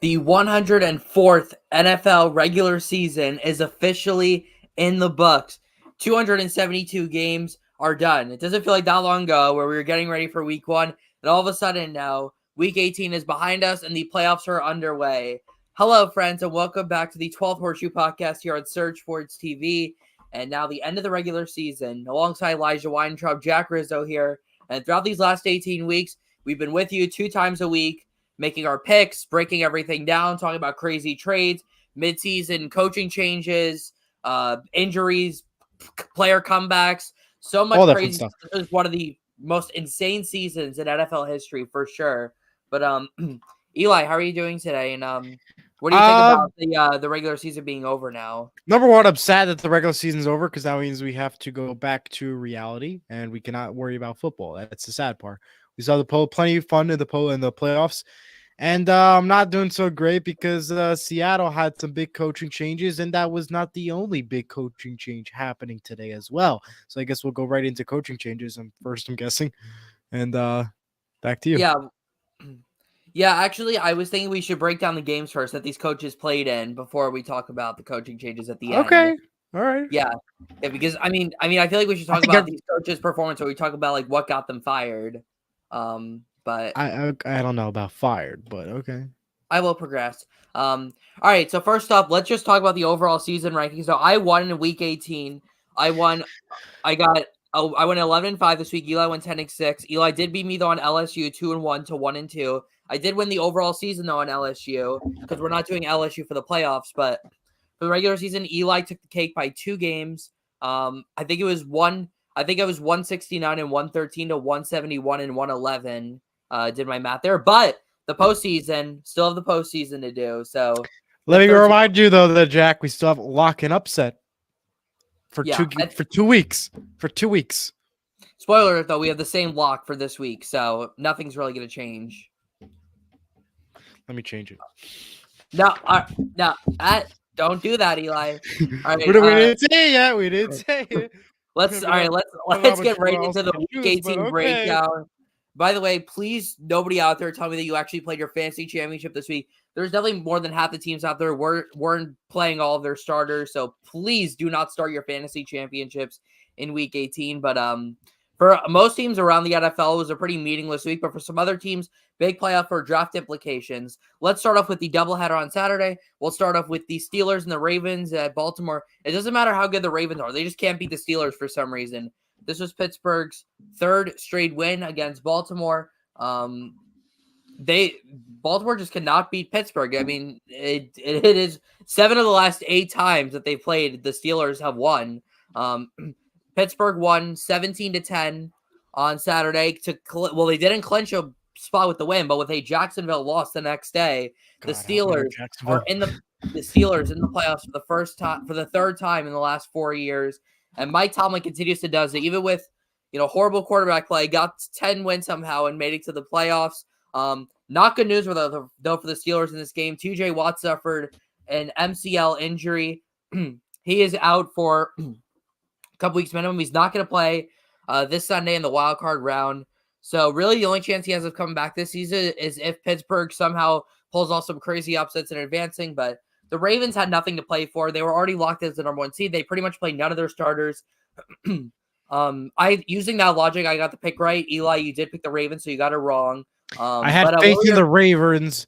The 104th NFL regular season is officially in the books. 272 games are done. It doesn't feel like that long ago where we were getting ready for week 1, and all of a sudden now week 18 is behind us and the playoffs are underway. Hello, friends, and welcome back to the 12th Horseshoe podcast here on Surge Sports TV. And now the end of the regular season, alongside Elijah Weintraub, Jack Rizzo here. And throughout these last 18 weeks, we've been with you 2 times a week, making our picks, breaking everything down, talking about crazy trades, midseason coaching changes, injuries, player comebacks, so much All that fun crazy stuff. stuff. This is one of the most insane seasons in NFL history for sure. But Eli, how are you doing today? And what do you think about the regular season being over now? Number one, I'm sad that the regular season's over because that means we have to go back to reality and we cannot worry about football. That's the sad part. We saw plenty of fun in the playoffs, and I'm not doing so great because Seattle had some big coaching changes, and that was not the only big coaching change happening today as well. So I guess we'll go right into coaching changes. I'm guessing, and back to you. Yeah. Yeah, actually, I was thinking we should break down the games first that these coaches played in before we talk about the coaching changes at the end. Okay, all right. Yeah, because I mean, I feel like we should talk about these coaches' performance, or we talk about like what got them fired. But I don't know about fired, but okay. I will progress. All right. So first up, let's just talk about the overall season rankings. So I won in week 18. I won 11-5 this week. Eli went 10-6. Eli did beat me though on LSU 2-1 to 1-2. I did win the overall season though on LSU because we're not doing LSU for the playoffs, but for the regular season, Eli took the cake by 2 games. I think it was 169 and 113 to 171 and 111. Did my math there, but the postseason, still have the postseason to do. So let me remind you though that Jack, we still have lock and upset for 2 weeks. For 2 weeks. Spoiler alert, though, we have the same lock for this week, so nothing's really going to change. Let me change it. No, don't do that, Eli. All right, we didn't say it yet. We didn't say it. Let's get right into the week 18 breakdown. By the way, please, nobody out there tell me that you actually played your fantasy championship this week. There's definitely more than half the teams out there weren't playing all of their starters, so please do not start your fantasy championships in week 18. But for most teams around the NFL, it was a pretty meaningless week. But for some other teams, big playoff for draft implications. Let's start off with the doubleheader on Saturday. We'll start off with the Steelers and the Ravens at Baltimore. It doesn't matter how good the Ravens are. They just can't beat the Steelers for some reason. This was Pittsburgh's 3rd straight win against Baltimore. Baltimore just cannot beat Pittsburgh. I mean, it is 7 of the last 8 times that they played, the Steelers have won. Pittsburgh won 17-10 on Saturday. They didn't clinch a spot with the win, but with a Jacksonville loss the next day, the Steelers are in the playoffs for the 3rd time in the last 4 years. And Mike Tomlin continues to do it, even with horrible quarterback play. Got 10 wins somehow and made it to the playoffs. Not good news though for the Steelers in this game. T.J. Watt suffered an MCL injury. He is out for a couple weeks minimum. He's not going to play this Sunday in the wild card round. So really, the only chance he has of coming back this season is if Pittsburgh somehow pulls off some crazy upsets and advancing, but the Ravens had nothing to play for. They were already locked as the number 1 seed. They pretty much played none of their starters. Using that logic, I got the pick right. Eli, you did pick the Ravens, so you got it wrong. I had faith in the Ravens.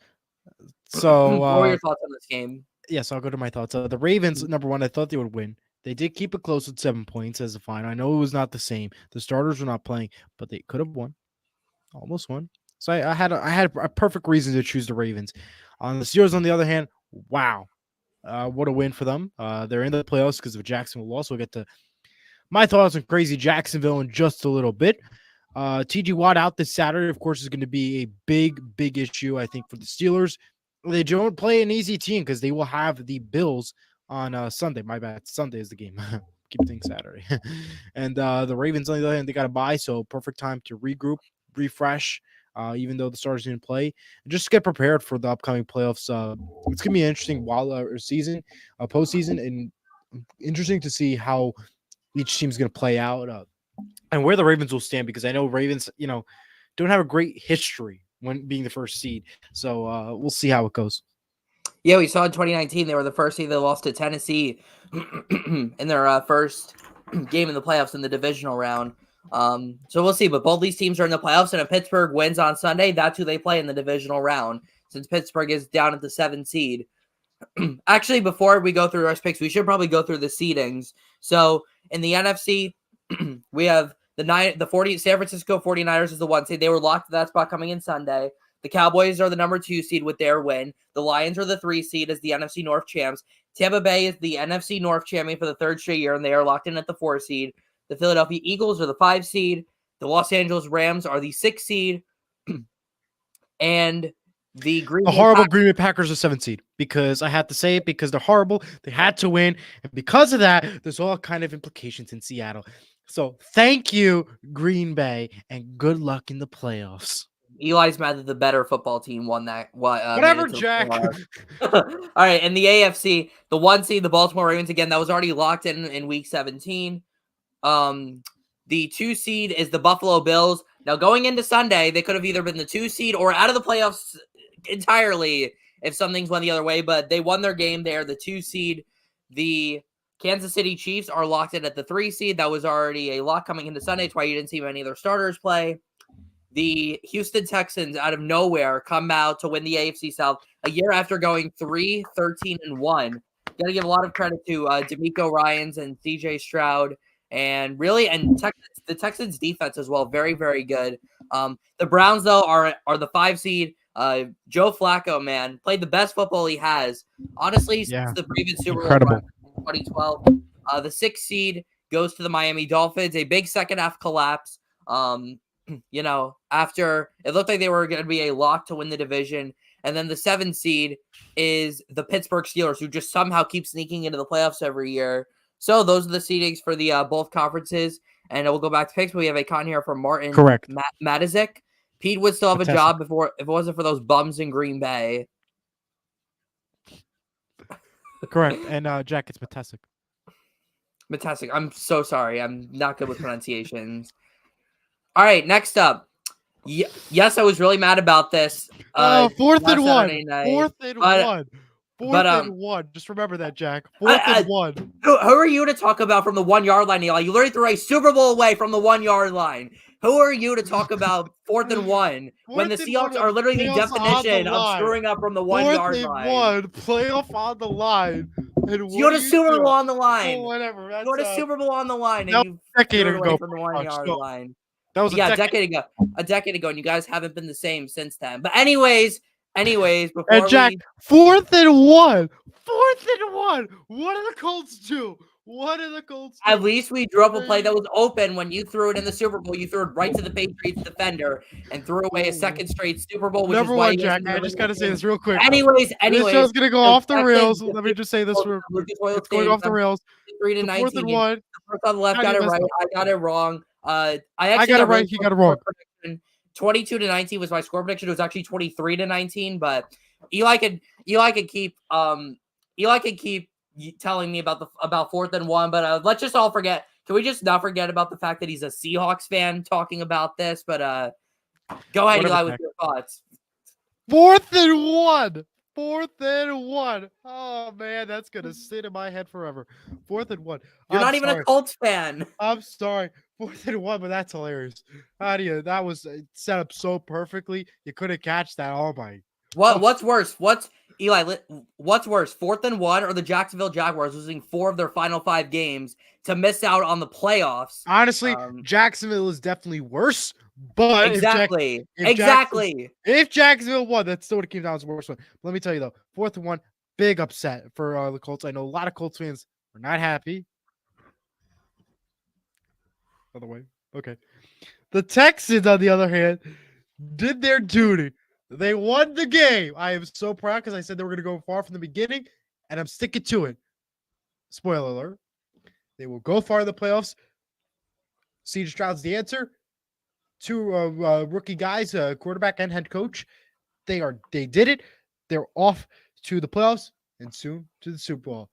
So what were your thoughts on this game? Yes, I'll go to my thoughts. The Ravens, number one, I thought they would win. They did keep it close with 7 points as a final. I know it was not the same. The starters were not playing, but they could have won. Almost won. So I had a perfect reason to choose the Ravens. On the Steelers, on the other hand, wow. What a win for them. They're in the playoffs because of Jacksonville loss. We'll get to my thoughts on crazy Jacksonville in just a little bit. T.J. Watt out this Saturday, of course, is going to be a big issue, I think, for the Steelers. They don't play an easy team because they will have the Bills on Sunday. My bad. Sunday is the game. Keep things Saturday. And the Ravens, on the other hand, they got to bye, so perfect time to regroup, refresh, even though the starters didn't play, and just get prepared for the upcoming playoffs. It's going to be an interesting postseason, and interesting to see how each team's going to play out and where the Ravens will stand, because I know Ravens, don't have a great history when being the first seed. So we'll see how it goes. Yeah, we saw in 2019 they were the first team that lost to Tennessee in their first game in the playoffs in the divisional round. So we'll see. But both these teams are in the playoffs, and if Pittsburgh wins on Sunday, that's who they play in the divisional round. Since Pittsburgh is down at the 7th seed. Actually, before we go through our picks, we should probably go through the seedings. So in the NFC, we have the San Francisco 49ers is the 1 seed. They were locked to that spot coming in Sunday. The Cowboys are the number 2 seed with their win. The Lions are the 3 seed as the NFC North champs. Tampa Bay is the NFC North champion for the 3rd straight year, and they are locked in at the 4 seed. The Philadelphia Eagles are the 5 seed. The Los Angeles Rams are the 6 seed. And the horrible Green Bay Packers are 7th seed, because I had to say it, because they're horrible. They had to win. And because of that, there's all kind of implications in Seattle. So thank you, Green Bay, and good luck in the playoffs. Eli's mad that the better football team won that. Whatever, Jack. All right, in the AFC, the 1 seed, the Baltimore Ravens, again, that was already locked in week 17. The 2 seed is the Buffalo Bills. Now, going into Sunday, they could have either been the 2 seed or out of the playoffs entirely if some things went the other way, but they won their game. They are the 2 seed. The Kansas City Chiefs are locked in at the 3 seed. That was already a lock coming into Sunday. That's why you didn't see many of their starters play. The Houston Texans, out of nowhere, come out to win the AFC South a year after going 3-13-1. Got to give a lot of credit to D'Amico Ryans and CJ Stroud, and really, the Texans defense as well, very, very good. The Browns, though, are the 5 seed. Joe Flacco, man, played the best football he has, honestly, since the previous Super Bowl in 2012. The 6th seed goes to the Miami Dolphins, a big second half collapse. After it looked like they were going to be a lock to win the division. And then the 7th seed is the Pittsburgh Steelers, who just somehow keep sneaking into the playoffs every year. So those are the seedings for the both conferences. And we'll go back to picks. But we have a con here from Martin. Correct. Matizik. Pete would still have a job if it wasn't for those bums in Green Bay. Correct. And Jack, it's Matesic. Matesic. I'm so sorry. I'm not good with pronunciations. All right, next up. Yes, I was really mad about this. 4th and 1. 4th and 1. 4th and 1. Just remember that, Jack. 4th and 1. Who are you to talk about from the 1 yard line, Eli? You literally threw a Super Bowl away from the 1 yard line. Who are you to talk about 4th and 1 when the Seahawks are literally the definition of screwing up from the 1 yard line? 4th and 1, playoff on the line. And you had a Super Bowl on the line. Whatever. You had a Super Bowl on the line, and you threw it away from the 1 yard line. That was a decade ago, and you guys haven't been the same since then. But anyways, before and Jack, 4th and 1. 4th and 1. What do the Colts do? At least we drew up a play that was open when you threw it in the Super Bowl. You threw it right to the Patriots defender and threw away a 2nd straight Super Bowl. Which Number is why 1, Jack. I just got to say this real quick. Anyways, this show's gonna go off the rails. Let me just say this real quick. It's going off the rails. 3-19. 4th and 1. The first on the left got it right. I got it wrong. I got it right. He got it wrong. 22-19 was my score prediction. It was actually 23-19, but Eli could keep telling me about 4th and 1. But let's just all forget. Can we just not forget about the fact that he's a Seahawks fan talking about this? But go ahead, Eli, with your thoughts. 4th and 1. 4th and 1. Oh man, that's gonna sit in my head forever. 4th and 1. You're not even a Colts fan. I'm sorry. 4th and 1, but that's hilarious. How do you? That was set up so perfectly. You couldn't catch that. Oh my. What's worse? What's worse? 4th and 1 or the Jacksonville Jaguars losing 4 of their final 5 games to miss out on the playoffs? Honestly, Jacksonville is definitely worse. But exactly. If Jacksonville won, that's still what it came down to the worst one. Let me tell you though, 4th and 1, big upset for the Colts. I know a lot of Colts fans were not happy. Other way, okay. The Texans, on the other hand, did their duty. They won the game. I am so proud because I said they were going to go far from the beginning, and I'm sticking to it. Spoiler alert: they will go far in the playoffs. CJ Stroud's the answer. 2 rookie guys, quarterback and head coach. They did it. They're off to the playoffs and soon to the Super Bowl.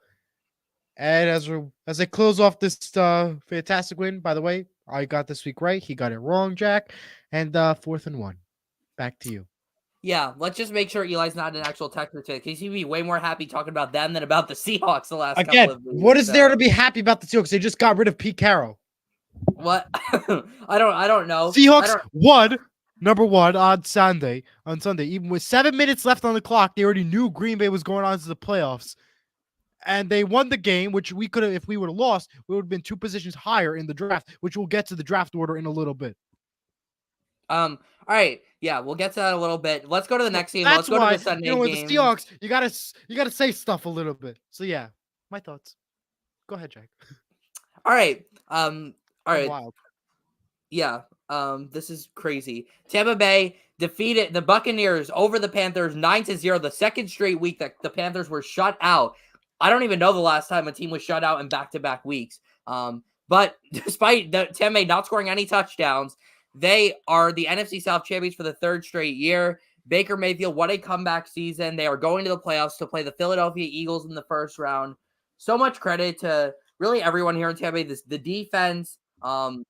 And as I close off this fantastic win, by the way, I got this week right. He got it wrong, Jack. And 4th and 1. Back to you. Yeah, let's just make sure Eli's not an actual Texans fan because he'd be way more happy talking about them than about the Seahawks the last couple Again, of weeks. what is there to be happy about the Seahawks? They just got rid of Pete Carroll. What? I don't know. Seahawks won number one on Sunday. Even with 7 minutes left on the clock, they already knew Green Bay was going on to the playoffs. And they won the game, which we could have, if we would have lost, we would have been 2 positions higher in the draft, which we'll get to the draft order in a little bit. All right. Yeah, we'll get to that a little bit. Let's go to the next game. That's Let's go why, to the Sunday with game. the Seahawks, you gotta say stuff a little bit. So yeah, my thoughts. Go ahead, Jack. All right. All right. Wild. Yeah. This is crazy. Tampa Bay defeated the Buccaneers over the Panthers 9-0, the second straight week that the Panthers were shut out. I don't even know the last time a team was shut out in back-to-back weeks. But despite the Tampa Bay not scoring any touchdowns, they are the NFC South champions for the third straight year. Baker Mayfield, what a comeback season. They are going to the playoffs to play the Philadelphia Eagles in the first round. So much credit to really everyone here in Tampa Bay, the defense, the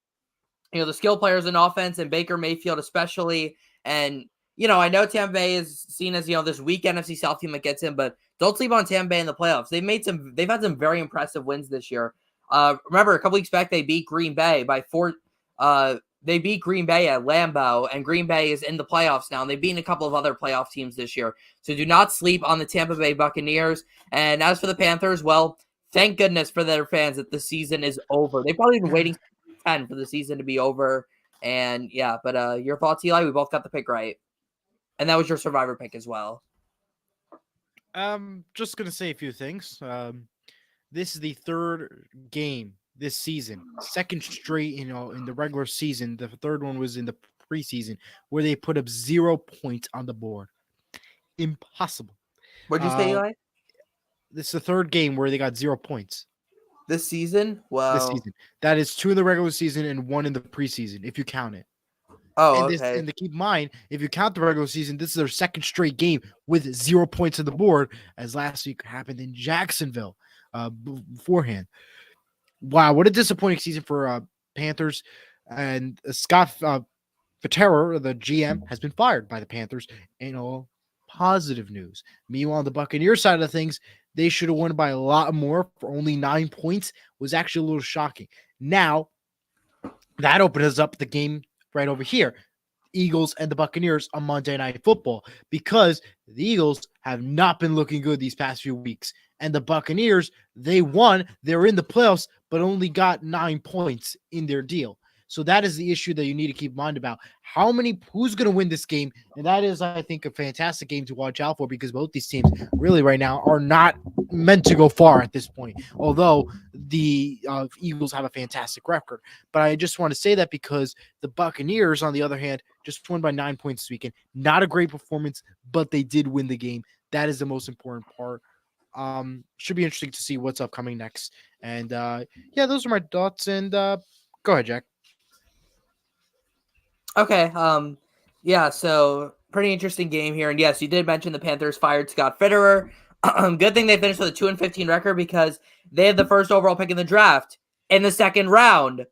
skill players in offense and Baker Mayfield especially. And, I know Tampa Bay is seen as, this weak NFC South team that gets in, but don't sleep on Tampa Bay in the playoffs. They've had some very impressive wins this year. Remember, a couple weeks back, they beat Green Bay by 4. They beat Green Bay at Lambeau, and Green Bay is in the playoffs now, and they've beaten a couple of other playoff teams this year. So do not sleep on the Tampa Bay Buccaneers. And as for the Panthers, well, thank goodness for their fans that the season is over. They've probably been waiting 10 for the season to be over. And yeah, but your thoughts, Eli? We both got the pick right. And that was your survivor pick as well. Just gonna say a few things. This is the third game this season, second straight, in the regular season. The third one was in the preseason where they put up 0 points on the board. Impossible. What'd you say, Eli? This is the third game where they got 0 points. This season? Wow. This season. That is 2 in the regular season and 1 in the preseason, if you count it. Oh, okay. And to keep in mind, if you count the regular season, this is their second straight game with 0 points on the board, as last week happened in Jacksonville beforehand. Wow, what a disappointing season for Panthers. And Scott Fitterer, the GM, has been fired by the Panthers in all positive news. Meanwhile, on the Buccaneers side of things, they should have won by a lot more for only 9 points. Was actually a little shocking. Now, that opens up the game right over here. Eagles and the Buccaneers on Monday Night Football, because the Eagles have not been looking good these past few weeks. And the Buccaneers, they won. They're in the playoffs, but only got 9 points in their deal. So that is the issue that you need to keep in mind about who's going to win this game. And that is, I think, a fantastic game to watch out for, because both these teams really right now are not meant to go far at this point, although the Eagles have a fantastic record. But I just want to say that because the Buccaneers, on the other hand, just won by 9 points this weekend. Not a great performance, but they did win the game. That is the most important part. Should be interesting to see what's upcoming next. And yeah, those are my thoughts. And go ahead, Jack. Okay. Yeah, so pretty interesting game here. And yes, you did mention the Panthers fired Scott Fitterer. Good thing they finished with a 2-15 record, because they had the first overall pick in the draft in the second round.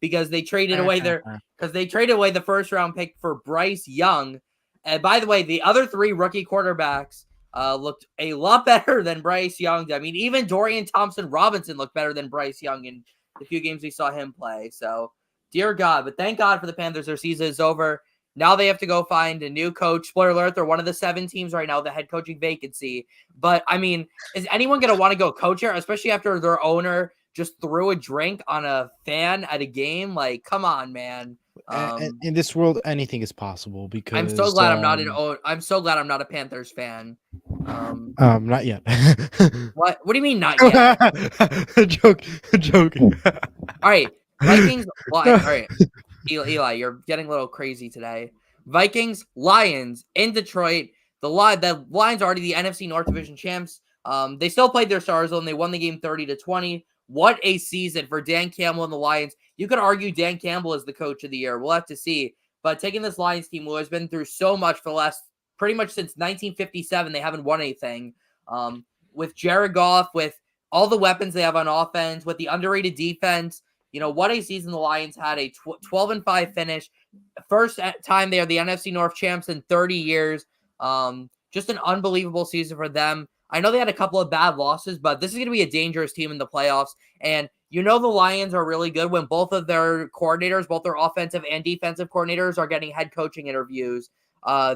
Because they traded away the first round pick for Bryce Young. And by the way, the other 3 rookie quarterbacks looked a lot better than Bryce Young. I mean, even Dorian Thompson-Robinson looked better than Bryce Young in the few games we saw him play. So, dear God, but thank God for the Panthers. Their season is over. Now they have to go find a new coach. Spoiler alert, they're one of the 7 teams right now, the head coaching vacancy. But, I mean, is anyone going to want to go coach here, especially after their owner just threw a drink on a fan at a game? Like, come on, man. In this world, anything is possible, because I'm so glad I'm so glad I'm not a Panthers fan. Not yet. What do you mean not yet? Joking. All right. Vikings. All right. Eli, you're getting a little crazy today. Vikings, Lions in Detroit. The Lions are already the NFC North Division champs. They still played their stars, and they won the game 30-20. What a season for Dan Campbell and the Lions. You could argue Dan Campbell is the coach of the year. We'll have to see. But taking this Lions team, who has been through so much for the last, pretty much since 1957, they haven't won anything. With Jared Goff, with all the weapons they have on offense, with the underrated defense, what a season the Lions had, a 12-5 finish. First time they are the NFC North champs in 30 years. Just an unbelievable season for them. I know they had a couple of bad losses, but this is going to be a dangerous team in the playoffs. And the Lions are really good when both of their coordinators, both their offensive and defensive coordinators, are getting head coaching interviews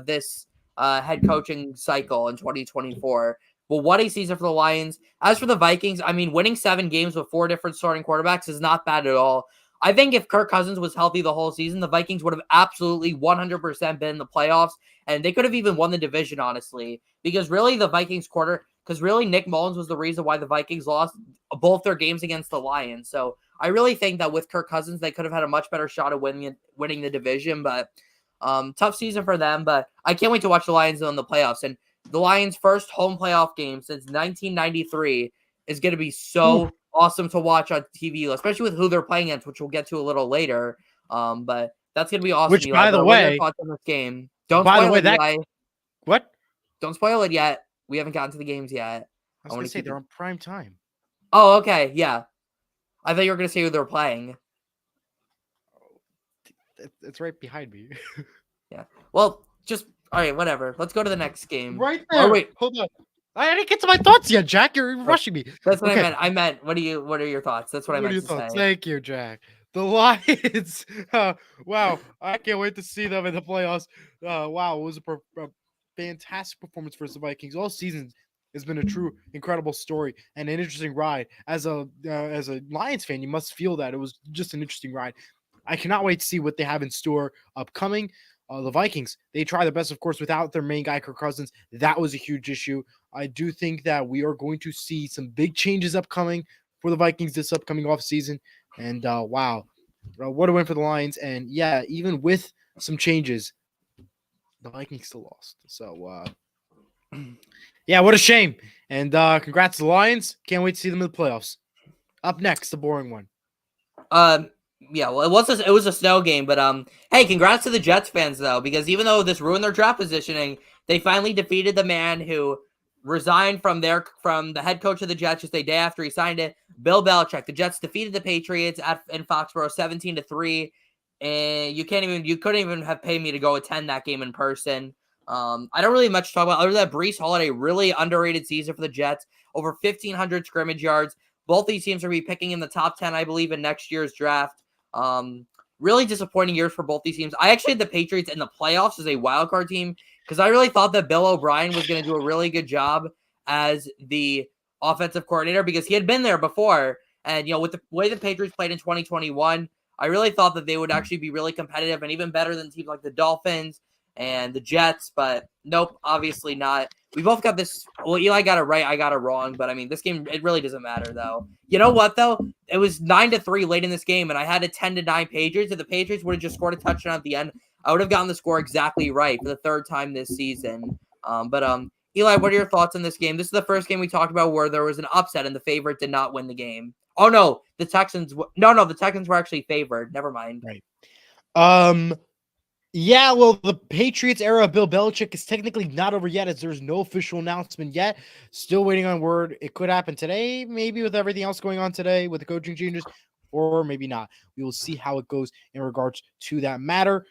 this head coaching cycle in 2024. But what a season for the Lions. As for the Vikings, I mean, winning 7 games with 4 different starting quarterbacks is not bad at all. I think if Kirk Cousins was healthy the whole season, the Vikings would have absolutely 100% been in the playoffs, and they could have even won the division, honestly, because really Nick Mullins was the reason why the Vikings lost both their games against the Lions. So I really think that with Kirk Cousins, they could have had a much better shot at winning the division, but tough season for them. But I can't wait to watch the Lions in the playoffs. And the Lions' first home playoff game since 1993 is going to be so awesome to watch on TV, especially with who they're playing against, which we'll get to a little later. But that's going to be awesome. Which, Eli. by the What are way, your thoughts on this game? Don't spoil it, Eli. What? Don't spoil it yet. We haven't gotten to the games yet. I was going to say they're on prime time. Oh, okay. Yeah. I thought you were going to say who they're playing. It's right behind me. Yeah. Well, just all right. Whatever. Let's go to the next game. Right there. Oh, wait. Hold on. I didn't get to my thoughts yet, Jack. You're rushing me. That's what I meant. I meant. What are your thoughts? That's what I meant to say. Thank you, Jack. The Lions. Wow. I can't wait to see them in the playoffs. Wow. It was a fantastic performance for the Vikings. All season has been a true incredible story and an interesting ride. As a Lions fan, you must feel that it was just an interesting ride. I cannot wait to see what they have in store upcoming. The Vikings, they try their best, of course, without their main guy, Kirk Cousins. That was a huge issue. I do think that we are going to see some big changes upcoming for the Vikings this upcoming offseason. And wow, what a win for the Lions. And yeah, even with some changes, the Vikings still lost. So yeah, what a shame. And congrats to the Lions. Can't wait to see them in the playoffs. Up next, the boring one. Yeah, well, it was a snow game, but hey, congrats to the Jets fans though, because even though this ruined their draft positioning, they finally defeated the man who resigned from the head coach of the Jets just a day after he signed it, Bill Belichick. The Jets defeated the Patriots in Foxborough 17-3, and you couldn't even have paid me to go attend that game in person. I don't really much to talk about other than that Breece Holiday, really underrated season for the Jets, over 1,500 scrimmage yards. Both these teams are going to be picking in the top 10, I believe, in next year's draft. Really disappointing years for both these teams. I actually had the Patriots in the playoffs as a wild card team because I really thought that Bill O'Brien was going to do a really good job as the offensive coordinator because he had been there before. And, with the way the Patriots played in 2021, I really thought that they would actually be really competitive and even better than teams like the Dolphins and the Jets. But nope, obviously not. We both got this. Well, Eli got it right. I got it wrong. But I mean, this game, it really doesn't matter though. You know what though? It was 9-3 late in this game, and I had a 10-9 Patriots. If the Patriots would have just scored a touchdown at the end, I would have gotten the score exactly right for the third time this season. But Eli, what are your thoughts on this game? This is the first game we talked about where there was an upset and the favorite did not win the game. Oh no, the Texans. No, the Texans were actually favored. Never mind. Right. Yeah, well, the Patriots era of Bill Belichick is technically not over yet as there's no official announcement yet. Still waiting on word. It could happen today, maybe with everything else going on today with the coaching changes, or maybe not. We will see how it goes in regards to that matter.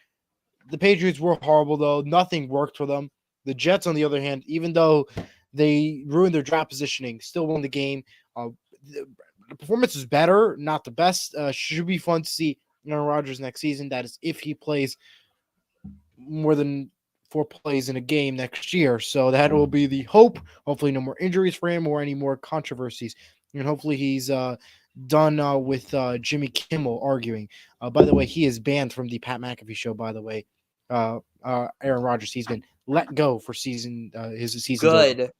The Patriots were horrible, though. Nothing worked for them. The Jets, on the other hand, even though they ruined their draft positioning, still won the game. The performance is better, not the best. Should be fun to see Aaron Rodgers next season. That is if he plays more than 4 plays in a game next year. So that will be the hope. Hopefully no more injuries for him or any more controversies. And hopefully he's done with Jimmy Kimmel arguing. By the way, he is banned from the Pat McAfee show, by the way. Aaron Rodgers, he's been let go for his season. Good. Over.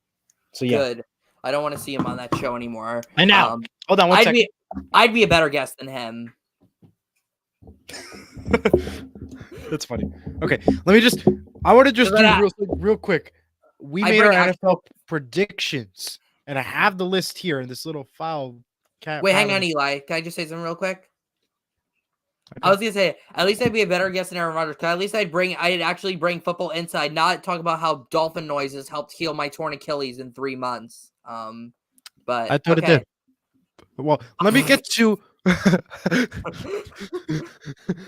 So yeah. Good. I don't want to see him on that show anymore. I know. Hold on one second. I'd be a better guest than him. That's funny. Okay, I want to just do real quick. We made our NFL predictions, and I have the list here in this little file. Wait, hang on, Eli. Can I just say something real quick? Okay. I was gonna say, at least I'd be a better guest than Aaron Rodgers. At least I'd actually bring football inside, not talk about how dolphin noises helped heal my torn Achilles in 3 months. But I thought it did. Well, let me get to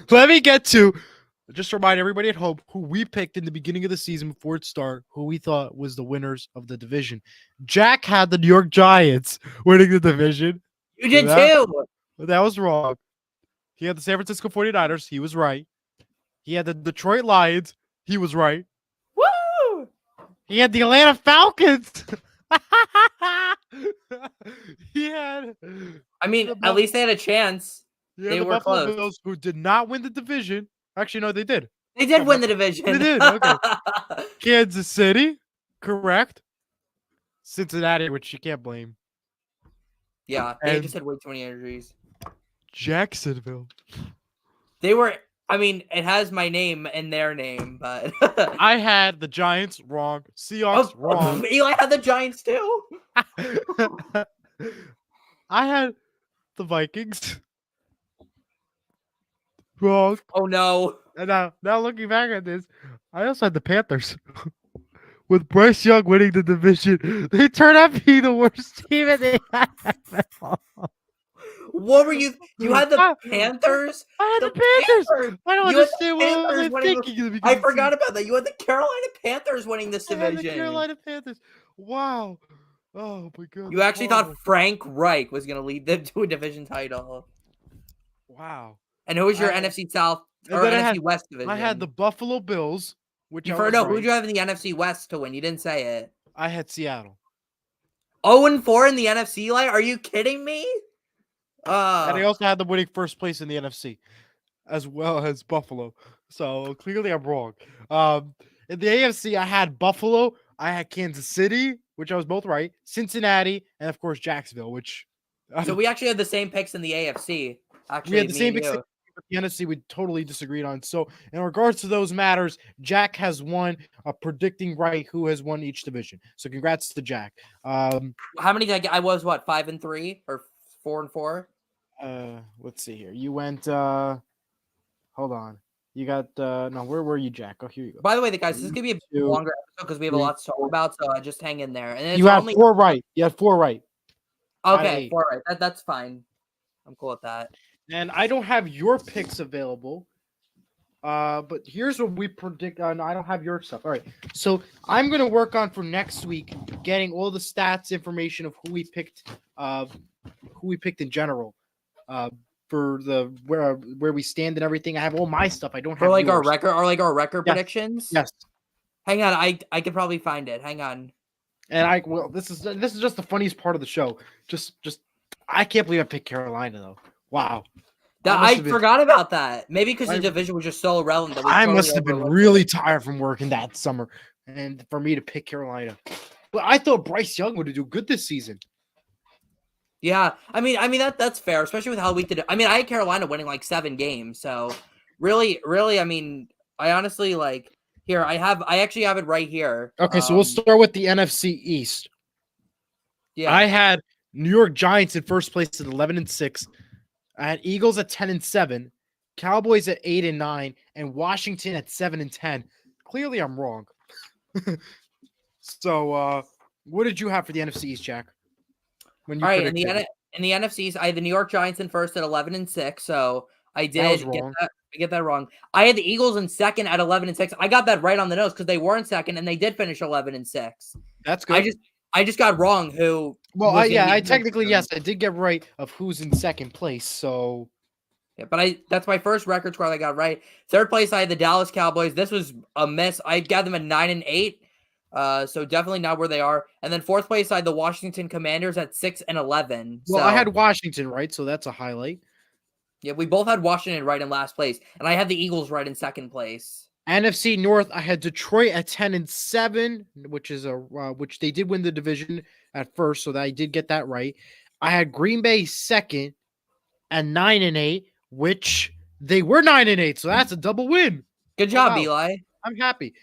Let me get to just remind everybody at home who we picked in the beginning of the season before it started, who we thought was the winners of the division. Jack had the New York Giants winning the division. You did That, too. that was wrong. He had the San Francisco 49ers. He was right. He had the Detroit Lions. He was right. Woo! He had the Atlanta Falcons. He had. I mean, at least they had a chance. They The were Buffalo close. Bills, who did not win the division. Actually, no, they did. They did win the division. They did. Okay. Kansas City, correct. Cincinnati, which you can't blame. Yeah, they And just had way too many injuries. Jacksonville. They were. I mean, it has my name and their name, but I had the Giants wrong. Seahawks wrong. Eli had the Giants too. I had the Vikings wrong. Oh no! And now looking back at this, I also had the Panthers. With Bryce Young winning the division, they turned out being the worst team in the NFL. What were you? You had the Panthers. I had the Panthers. I don't You had the understand what Panthers I'm winning thinking. In the beginning I of the forgot season. about that. You had the Carolina Panthers winning this I had division. the Carolina Panthers. Wow. Oh my god. You actually thought Frank Reich was going to lead them to a division title. Wow. And who was your NFC South or NFC West division? I had the Buffalo Bills, which You I was no, right. who did you have in the NFC West to win? You didn't say it. I had Seattle. 0-4 in the NFC, like, are you kidding me? And I also had them winning first place in the NFC, as well as Buffalo. So clearly I'm wrong. In the AFC, I had Buffalo, I had Kansas City, which I was both right, Cincinnati, and of course Jacksonville, which so we actually had the same picks in the AFC. Actually, we had the same picks. The NFC we totally disagreed on. So in regards to those matters, Jack has won predicting right who has won each division. So congrats to Jack. How many did I get? I was what, 5-3 or 4-4? Let's see here. You went hold on. You got no, where were you, Jack? Oh, here you go. By the way, guys, this is gonna be a longer episode because we have a lot to talk about. So just hang in there. And you had 4 right. You had 4 right. Okay, 4 right. That's fine. I'm cool with that. And I don't have your picks available. But here's what we predict. I don't have your stuff. All right. So I'm gonna work on for next week getting all the stats information of who we picked in general. For the where we stand and everything. I have all my stuff. I don't have for like yours. our record predictions. Yes. Hang on, I could probably find it. Hang on. And this is just the funniest part of the show. Just I can't believe I picked Carolina though. Wow. I forgot about that. Maybe because the division was just so irrelevant. That I must have been really tired from working that summer, and for me to pick Carolina. But I thought Bryce Young would do good this season. Yeah, I mean that's fair, especially with how weak did. I mean, I had Carolina winning like 7 games, so really, I mean, I honestly like here. I actually have it right here. Okay, so we'll start with the NFC East. Yeah, I had New York Giants in first place at 11-6. I had Eagles at 10-7, Cowboys at 8-9, and Washington at 7-10. Clearly, I'm wrong. So, what did you have for the NFC East, Jack? All right, in the NFC East, I had the New York Giants in first at 11-6. So I did get that wrong. I had the Eagles in second at 11-6. I got that right on the nose because they were in second and they did finish 11-6. That's good. I just got wrong who. Well, I technically, yes, I did get right of who's in second place. So, yeah, but that's my first record score I got right. Third place, I had the Dallas Cowboys. This was a miss. I got them at 9-8. So definitely not where they are. And then fourth place, I had the Washington Commanders at 6-11. Well, I had Washington right, so that's a highlight. Yeah, we both had Washington right in last place, and I had the Eagles right in second place. NFC North, I had Detroit at 10-7, which is which they did win the division at first, so that I did get that right. I had Green Bay second at 9-8, which they were 9-8, so that's a double win. Good job, Eli. I'm happy.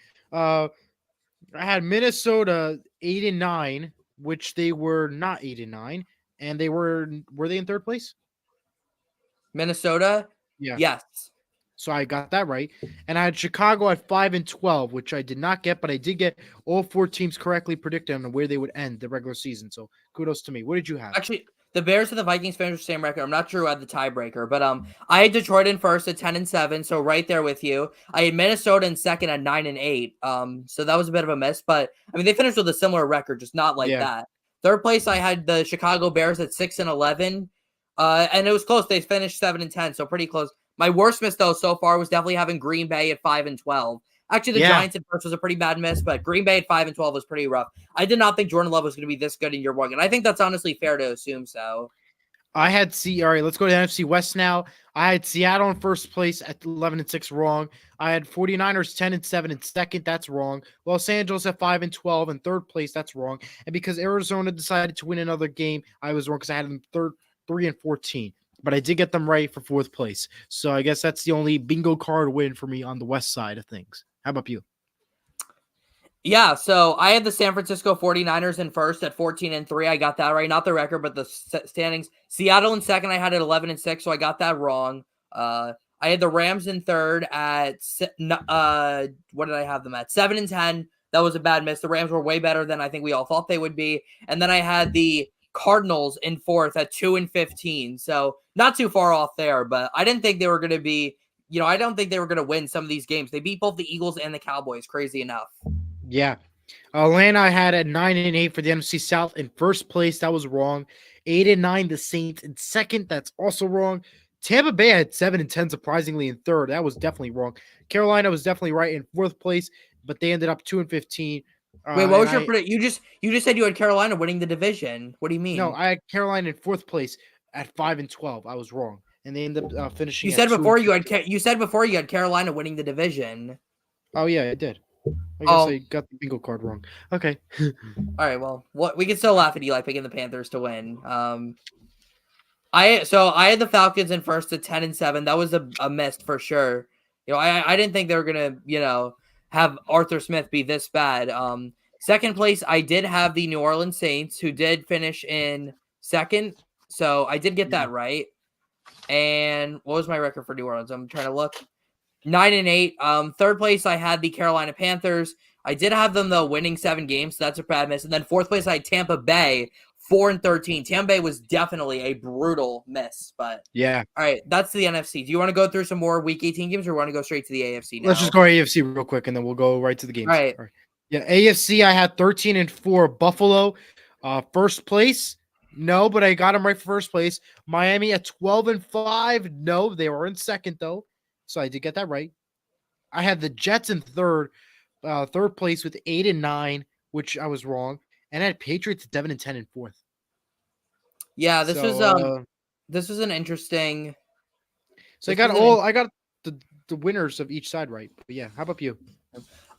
I had Minnesota 8-9, which they were not 8-9, and they were they in third place? Minnesota? Yeah. Yes. So I got that right. And I had Chicago at 5-12, which I did not get, but I did get all 4 teams correctly predicted on where they would end the regular season. So kudos to me. What did you have? Actually, the Bears and the Vikings finished the same record. I'm not sure who had the tiebreaker, but I had Detroit in first at 10-7, so right there with you. I had Minnesota in second at 9-8. So that was a bit of a miss, but I mean they finished with a similar record, just not like Yeah. that. Third place, I had the Chicago Bears at 6-11. And it was close. They finished 7-10, so pretty close. My worst miss though so far was definitely having Green Bay at 5-12. Actually, the Yeah. Giants at first was a pretty bad miss, but Green Bay at 5-12 was pretty rough. I did not think Jordan Love was going to be this good in year one, and I think that's honestly fair to assume so. I had all right, let's go to the NFC West now. I had Seattle in first place at 11-6, wrong. I had 49ers 10-7 in second, that's wrong. Los Angeles at 5-12 in third place, that's wrong. And because Arizona decided to win another game, I was wrong because I had them 3-14. But I did get them right for fourth place. So I guess that's the only bingo card win for me on the west side of things. How about you? Yeah, so I had the San Francisco 49ers in first at 14-3. I got that right. Not the record, but the standings. Seattle in second, I had it 11-6, so I got that wrong. I had the Rams in third at what did I have them at? 7-10. That was a bad miss. The Rams were way better than I think we all thought they would be. And then I had the Cardinals in fourth at 2-15. So not too far off there, but I didn't think they were going to be, I don't think they were going to win some of these games. They beat both the Eagles and the Cowboys, crazy enough. Yeah. Atlanta I had at 9-8 for the NFC South in first place. That was wrong. 8-9 the Saints in second. That's also wrong. Tampa Bay had 7-10 surprisingly in third. That was definitely wrong. Carolina was definitely right in fourth place, but they ended up 2-15. Wait, what was your prediction? You just said you had Carolina winning the division. What do you No, mean? I had Carolina in fourth place at 5-12. I was wrong, and they ended up You finishing at said before you had 2-15. you said before you had Carolina winning the division. Oh yeah, I did. I guess Oh, I got the bingo card wrong. Okay. all right. Well, what we can still laugh at Eli picking the Panthers to win. I had the Falcons in first at 10-7. That was a miss for sure. I didn't think they were gonna have Arthur Smith be this bad. Second place, I did have the New Orleans Saints, who did finish in second, so I did get that right. And what was my record for New Orleans? I'm trying to look. 9-8. Third place, I had the Carolina Panthers. I did have them though winning 7 games, so that's a bad miss. And then fourth place, I had Tampa Bay 4-13. Tampa Bay was definitely a brutal miss, but Yeah. all right, that's the NFC. Do you want to go through some more Week 18 games, or want to go straight to the AFC now? Let's just go AFC real quick, and then we'll go right to the games. All right. Yeah, AFC, I had 13-4 Buffalo. First place, no, but I got them right for first place. Miami at 12-5, no, they were in second though, so I did get that right. I had the Jets in third place with 8-9, which I was wrong, and I had Patriots at 7-10 in fourth. Yeah, this So, was an interesting. So I got the winners of each side right. But yeah, how about you?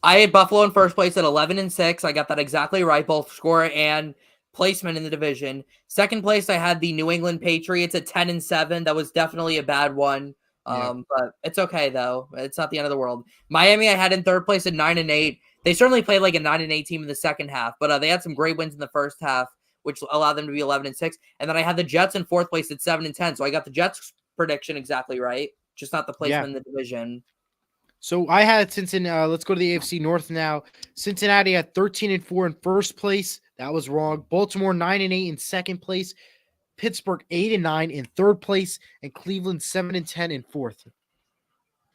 I had Buffalo in first place at 11-6. I got that exactly right, both score and placement in the division. Second place, I had the New England Patriots at 10-7. That was definitely a bad one. But it's okay though. It's not the end of the world. Miami, I had in third place at 9-8. They certainly played like a 9-8 team in the second half, but they had some great wins in the first half, which allowed them to be 11-6. And then I had the Jets in fourth place at 7-10. So I got the Jets prediction exactly right, just not the placement in the division. So I had Cincinnati. Let's go to the AFC North now. Cincinnati at 13-4 in first place. That was wrong. Baltimore 9-8 in second place. Pittsburgh 8-9 in third place, and Cleveland 7-10 in fourth.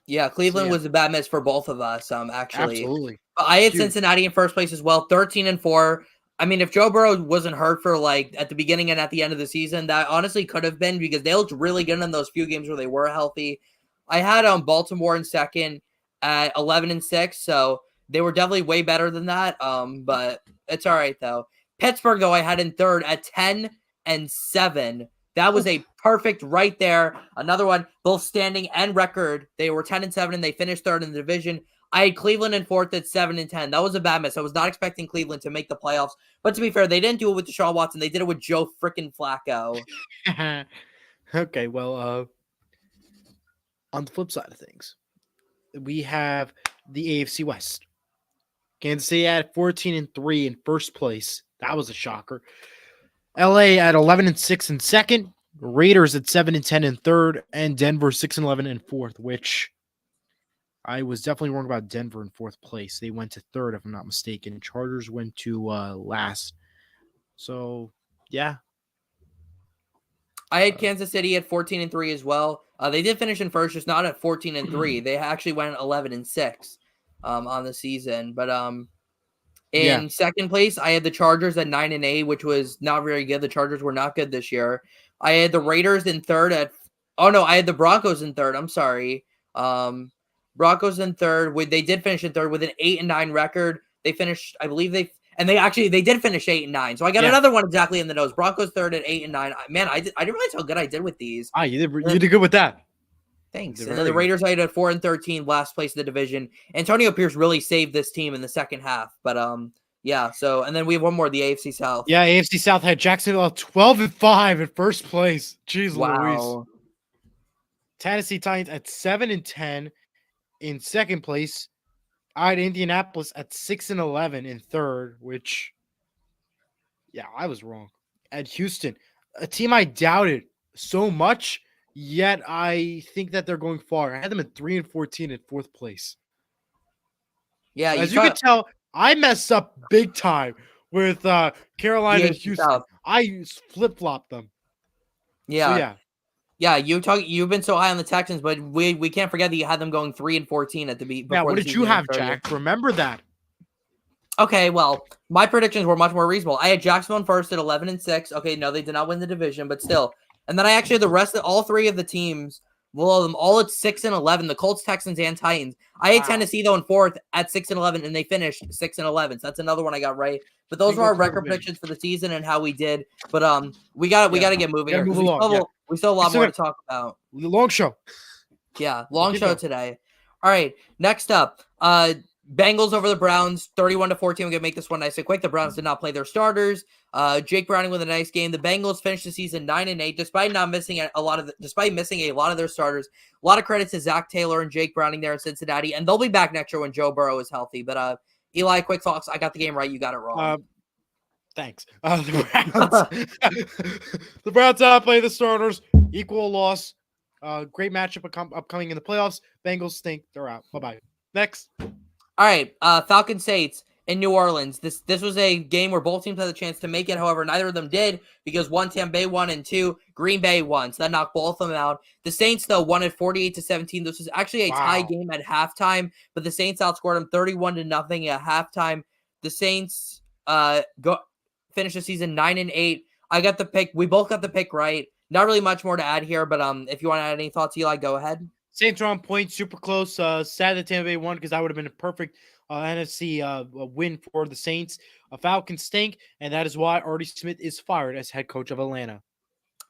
Yeah, Cleveland was a bad miss for both of us. Actually, absolutely. But I had Cincinnati in first place as well, 13-4. I mean, if Joe Burrow wasn't hurt for like at the beginning and at the end of the season, that honestly could have been, because they looked really good in those few games where they were healthy. I had Baltimore in second at 11-6, so they were definitely way better than that. But it's all right though. Pittsburgh though, I had in third at 10-7. That was a perfect right there. Another one, both standing and record. They were 10-7 and they finished third in the division. I had Cleveland in fourth at 7-10. That was a bad miss. I was not expecting Cleveland to make the playoffs. But to be fair, they didn't do it with Deshaun Watson. They did it with Joe freaking Flacco. Okay, well, on the flip side of things, we have the AFC West. Kansas City at 14-3 in first place. That was a shocker. LA at 11-6 in second. Raiders at 7-10 in third, and Denver 6-11 in fourth, which I was definitely wrong about Denver in fourth place. They went to third, if I'm not mistaken. Chargers went to last. So, yeah. I had Kansas City at 14-3 as well. They did finish in first, just not at 14-3. They actually went 11-6 on the season. But Yeah. in second place, I had the Chargers at 9-8, which was not very good. The Chargers were not good this year. I had the Raiders in third I had the Broncos in third. I'm sorry. Broncos in third. They did finish in third with an 8-9 record. They finished, I believe they did finish 8-9. So I got another one exactly in the nose. Broncos third at 8-9. Man, I didn't realize how good I did with these. You did good with that. Thanks. And then the Raiders I had at 4-13, last place in the division. Antonio Pierce really saved this team in the second half. But yeah. So and then we have one more, the AFC South. Yeah, AFC South had Jacksonville 12-5 in first place. Jeez Louise. Tennessee Titans at 7-10 in second place. I had Indianapolis at 6-11 in third, which, yeah, I was wrong. At Houston, a team I doubted so much, yet I think that they're going far. I had them at 3-14 in fourth place. Yeah, as you can tell, I messed up big time with Carolina and Houston. South. I flip-flopped them. Yeah. So, yeah. Yeah, you've been so high on the Texans, but we can't forget that you had them going 3-14 at the beat. Yeah, what did you have, Jack? Remember that. Okay, well, my predictions were much more reasonable. I had Jacksonville first at 11-6. Okay, no, they did not win the division, but still. And then I actually had the rest of all three of the teams below them all at 6-11. The Colts, Texans, and Titans. I had Tennessee though in fourth at 6-11, and they finished 6-11. So that's another one I got right. But those were our record predictions for the season and how we did. But we got to get moving here. We still have a lot more to talk about. Long show. Yeah, long show today. All right, next up, Bengals over the Browns, 31-14. We're gonna make this one nice and quick. The Browns did not play their starters. Jake Browning with a nice game. The Bengals finished the season 9-8, despite missing a lot of their starters. A lot of credit to Zach Taylor and Jake Browning there in Cincinnati, and they'll be back next year when Joe Burrow is healthy. But Eli, quick thoughts. I got the game right. You got it wrong. Thanks. The Browns play the starters. Equal loss. Great matchup upcoming in the playoffs. Bengals stink. They're out. Bye-bye. Next. All right. Falcons Saints in New Orleans. This was a game where both teams had the chance to make it. However, neither of them did because one, Tampa Bay won, and two, Green Bay won. So that knocked both of them out. The Saints, though, won at 48-17. This was actually a tie game at halftime, but the Saints outscored them 31-0 at halftime. The Saints finished the season 9-8. I got the pick. We both got the pick right. Not really much more to add here, but if you want to add any thoughts, Eli, go ahead. Saints are on point, super close. Sad that Tampa Bay won because that would have been a perfect NFC win for the Saints. Falcons stink, and that is why Artie Smith is fired as head coach of Atlanta.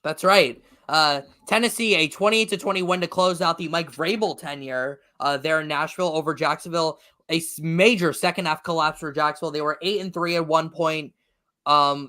That's right. Tennessee, a 28-20 win to close out the Mike Vrabel tenure there in Nashville over Jacksonville. A major second half collapse for Jacksonville. They were 8-3 at one point.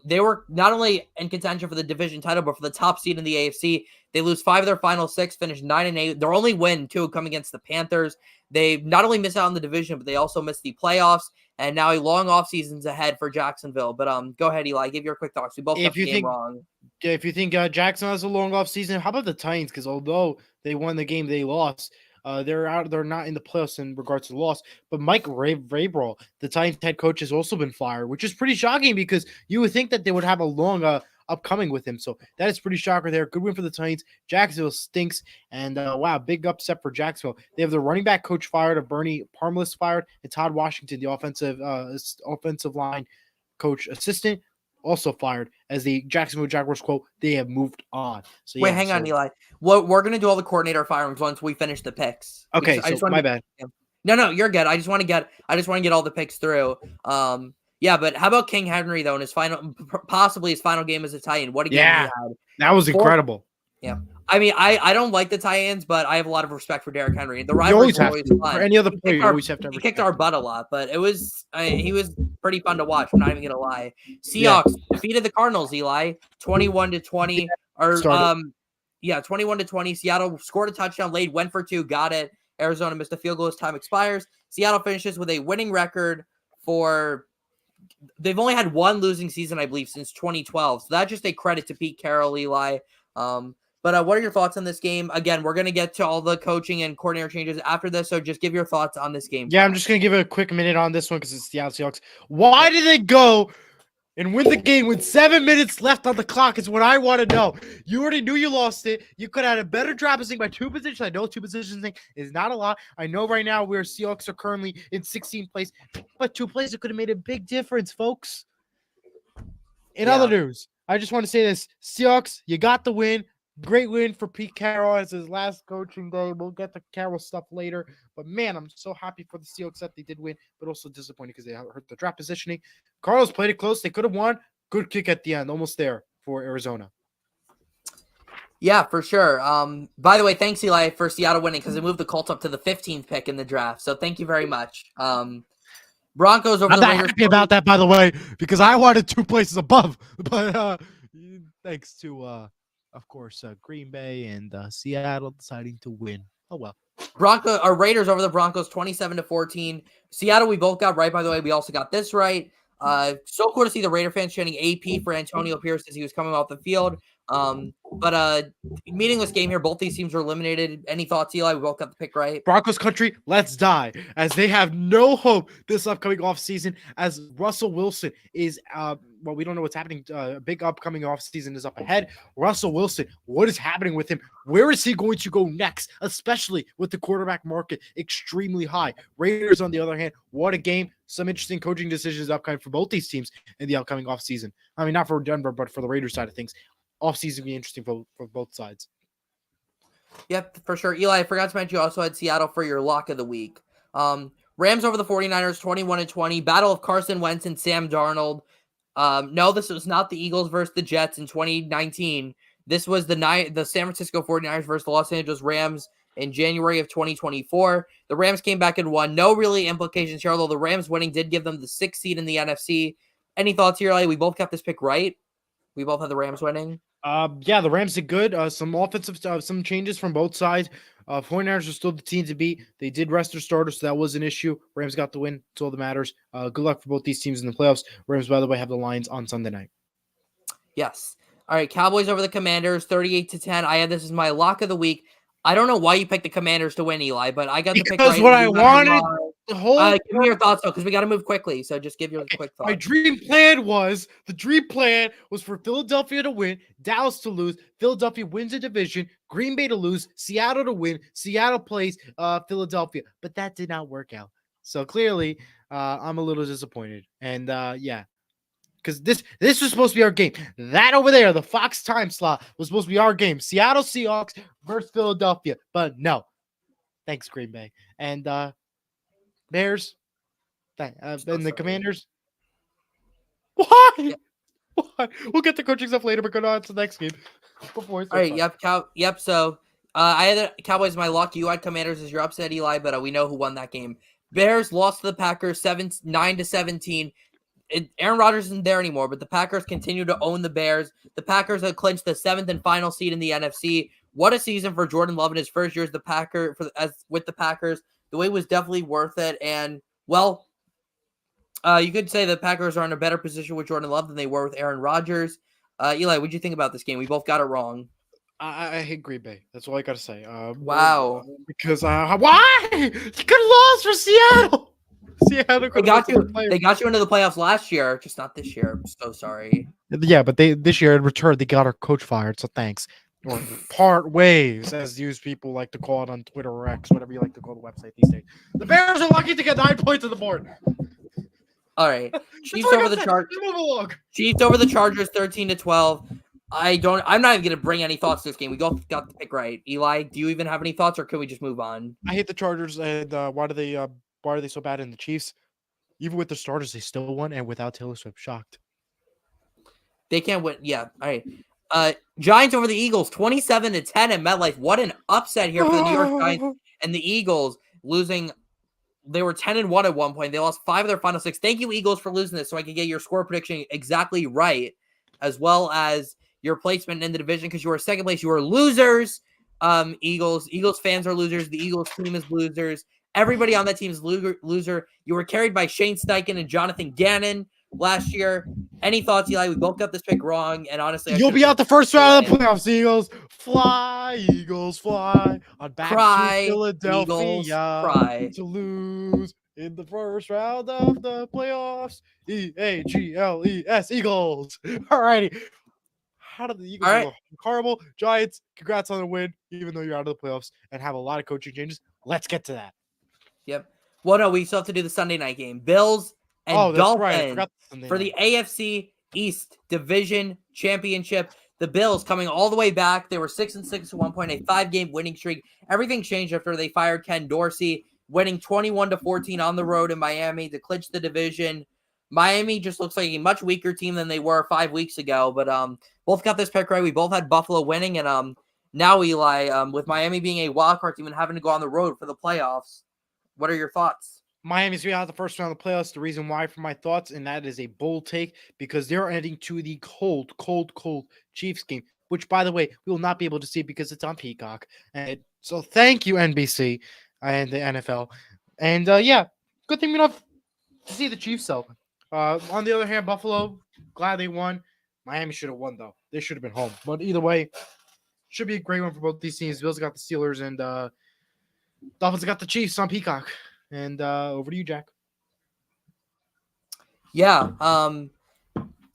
They were not only in contention for the division title, but for the top seed in the AFC. They lose 5 of their final 6, finished 9-8. Their only win, 2, come against the Panthers. They not only missed out on the division, but they also missed the playoffs. And now a long off season's ahead for Jacksonville. But go ahead, Eli. Give your quick thoughts. We both got the game wrong. Yeah, if you think Jacksonville has a long off season, how about the Titans? Because although they won the game, they lost. They're out. They're not in the playoffs in regards to the loss. But Mike Vrabel, the Titans head coach, has also been fired, which is pretty shocking because you would think that they would have a long upcoming with him. So that is pretty shocker there. Good win for the Titans. Jacksonville stinks. And wow, big upset for Jacksonville. They have the running back coach fired, Bernie Parmelis fired, and Todd Washington, the offensive line coach assistant, also fired. As the Jacksonville Jaguars quote, they have moved on. So wait, hang on, Eli. We're gonna do all the coordinator firings once we finish the picks. Okay, my bad. No, you're good. I just want to get all the picks through. Yeah, but how about King Henry though in his possibly his final game as a Titan? What a game he had. That was incredible. Yeah. I mean, I don't like the Titans, but I have a lot of respect for Derrick Henry. The rivalry was always fun. For any other player, you always have to. He kicked our butt a lot, but he was pretty fun to watch. I'm not even gonna lie. Seahawks defeated the Cardinals. Eli 21-20, or 21-20. Seattle scored a touchdown, late, went for 2, got it. Arizona missed a field goal as time expires. Seattle finishes with a winning record for. They've only had one losing season, I believe, since 2012. So that's just a credit to Pete Carroll, Eli. But what are your thoughts on this game? Again, we're going to get to all the coaching and coordinator changes after this, so just give your thoughts on this game. Yeah, I'm just going to give a quick minute on this one because it's the Seahawks. Why did they go and win the game with 7 minutes left on the clock is what I want to know. You already knew you lost it. You could have had a better draft positioning by 2 positions. I know 2 positions thing is not a lot. I know right now where Seahawks are currently in 16th place, but 2 plays it could have made a big difference, folks. In other news, I just want to say this: Seahawks, you got the win. Great win for Pete Carroll as his last coaching day. We'll get the Carroll stuff later. But man, I'm so happy for the Seahawks that they did win, but also disappointed because they hurt the draft positioning. Carlos played it close. They could have won. Good kick at the end. Almost there for Arizona. Yeah, for sure. By the way, thanks, Eli, for Seattle winning because it moved the Colts up to the 15th pick in the draft. So thank you very much. Broncos over I'm the not Raiders. happy about that, by the way, because I wanted 2 places above. But thanks to, of course, Green Bay and Seattle deciding to win. Oh, well. Raiders over the Broncos 27-14. Seattle, we both got right, by the way. We also got this right. So cool to see the Raider fans chanting AP for Antonio Pierce as he was coming off the field. But meaningless game here. Both these teams were eliminated. Any thoughts, Eli? We both got the pick right. Broncos country, let's die, as they have no hope this upcoming offseason, as Russell Wilson is, well, we don't know what's happening. A big upcoming offseason is up ahead. Russell Wilson, what is happening with him? Where is he going to go next, especially with the quarterback market extremely high? Raiders, on the other hand, what a game. Some interesting coaching decisions upcoming for both these teams in the upcoming offseason. I mean, not for Denver, but for the Raiders side of things. Offseason will be interesting for both sides. Yep, for sure. Eli, I forgot to mention you also had Seattle for your lock of the week. Rams over the 49ers, 21-20. Battle of Carson Wentz and Sam Darnold. No, this was not the Eagles versus the Jets in 2019. This was the San Francisco 49ers versus the Los Angeles Rams in January of 2024. The Rams came back and won. No really implications here, although the Rams winning did give them the 6th seed in the NFC. Any thoughts here, Eli? We both got this pick right. We both had the Rams winning. Yeah, the Rams did good. Some offensive some changes from both sides. 49ers are still the team to beat. They did rest their starters, so that was an issue. Rams got the win. That's all that matters. Good luck for both these teams in the playoffs. Rams, by the way, have the Lions on Sunday night. Yes. All right, Cowboys over the Commanders, 38-10. I had this as my lock of the week. I don't know why you picked the Commanders to win, Eli, but I got the pick right. Because what I wanted the whole give me your thoughts, though, because we got to move quickly. So just give your quick thoughts. My dream plan was for Philadelphia to win, Dallas to lose, Philadelphia wins the division, Green Bay to lose, Seattle to win, Seattle plays Philadelphia. But that did not work out. So clearly, I'm a little disappointed. And yeah. Because this was supposed to be our game. That over there, the Fox time slot, was supposed to be our game. Seattle Seahawks versus Philadelphia. But no. Thanks, Green Bay. And Bears and the Commanders. Why? Yeah. Why? We'll get the coaching stuff later, but go on to the next game. All right, yep. So I had the Cowboys my lock. You had Commanders as your upset, Eli, but we know who won that game. Bears lost to the Packers 9-17. Aaron Rodgers isn't there anymore, but the Packers continue to own the Bears. The Packers have clinched the 7th and final seed in the NFC. What a season for Jordan Love in his first year as with the Packers. The wait was definitely worth it. And, well, you could say the Packers are in a better position with Jordan Love than they were with Aaron Rodgers. Eli, what did you think about this game? We both got it wrong. I hate Green Bay. That's all I got to say. Wow. Because, why? You could have lost for Seattle. Seattle they got you into the playoffs last year, just not this year. I'm so sorry. Yeah, but this year in return they got our coach fired, so thanks. Or part ways, as these people like to call it on Twitter or X, whatever you like to call the website these days. The Bears are lucky to get 9 points on the board. All right, Chiefs over the Chargers. Chiefs over the Chargers, 13-12. I'm not even gonna bring any thoughts to this game. We got the pick right. Eli, do you even have any thoughts, or can we just move on? I hate the Chargers, and why are they so bad in the Chiefs? Even with the starters, they still won, and without Taylor Swift, shocked. They can't win. Yeah. All right. Giants over the Eagles, 27-10 at MetLife. What an upset here for the New York Giants and the Eagles losing. They were 10-1 at one point. They lost 5 of their final 6. Thank you, Eagles, for losing this, so I can get your score prediction exactly right, as well as your placement in the division, because you were second place. You were losers. Eagles fans are losers. The Eagles team is losers. Everybody on that team is loser. You were carried by Shane Steichen and Jonathan Gannon last year. Any thoughts, Eli? We both got this pick wrong, and honestly, you'll be out the first round of the playoffs. Eagles fly, Eagles fly. On back to Philadelphia, Eagles, cry. To lose in the first round of the playoffs. EAGLES Eagles. Alrighty. How did the Eagles All right. look horrible? Giants, congrats on the win, even though you're out of the playoffs and have a lot of coaching changes. Let's get to that. Yep. Well, no, we still have to do the Sunday night game. Bills and Oh, that's right. I Dolphins forgot Sunday for night. the AFC East Division Championship. The Bills coming all the way back. They were 6-6 at one point, a 5-game winning streak. Everything changed after they fired Ken Dorsey, winning 21-14 on the road in Miami to clinch the division. Miami just looks like a much weaker team than they were 5 weeks ago. But both got this pick right. We both had Buffalo winning, and now Eli, with Miami being a wild card team and having to go on the road for the playoffs. What are your thoughts? Miami's going to have the first round of the playoffs. The reason why for my thoughts, and that is a bold take, because they're ending to the cold Chiefs game, which, by the way, we will not be able to see because it's on Peacock. And so thank you, NBC and the NFL. And yeah, good thing we don't have to see the Chiefs, though. On the other hand, Buffalo, glad they won. Miami should have won, though. They should have been home. But either way, should be a great one for both these teams. Bills got the Steelers, and Dolphins got the Chiefs on Peacock. And over to you, Jack. Yeah,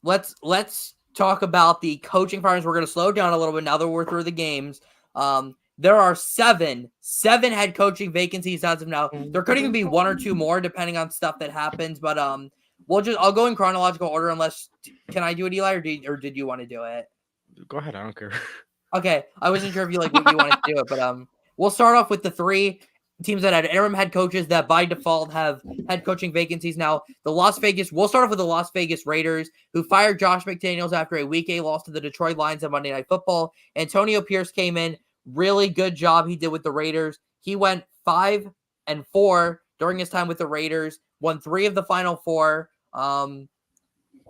let's talk about the coaching firings. We're going to slow down a little bit now that we're through the games. There are seven head coaching vacancies as of now. There could even be one or two more depending on stuff that happens. But I'll go in chronological order. Unless, can I do it, Eli, or did you want to do it? Go ahead. I don't care. Okay, I wasn't sure if you what you wanted to do it, but we'll start off with the three teams that had interim head coaches that by default have head coaching vacancies now. We'll start off with the Las Vegas Raiders, who fired Josh McDaniels after a Week 8 loss to the Detroit Lions on Monday Night Football. Antonio Pierce came in. Really good job he did with the Raiders. He went 5-4 during his time with the Raiders, won 3 of the final 4.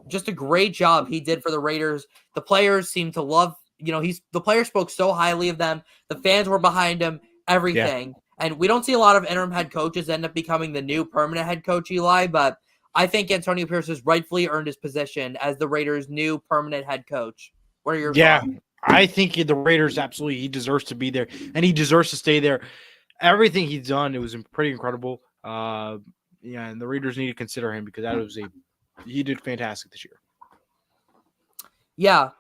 Just a great job he did for the Raiders. The players seemed to love, the players spoke so highly of them. The fans were behind him, everything. Yeah. And we don't see a lot of interim head coaches end up becoming the new permanent head coach, Eli, but I think Antonio Pierce has rightfully earned his position as the Raiders' new permanent head coach. What are your thoughts? I think the Raiders, absolutely, he deserves to be there, and he deserves to stay there. Everything he's done, it was pretty incredible. And the Raiders need to consider him because he did fantastic this year. Yeah,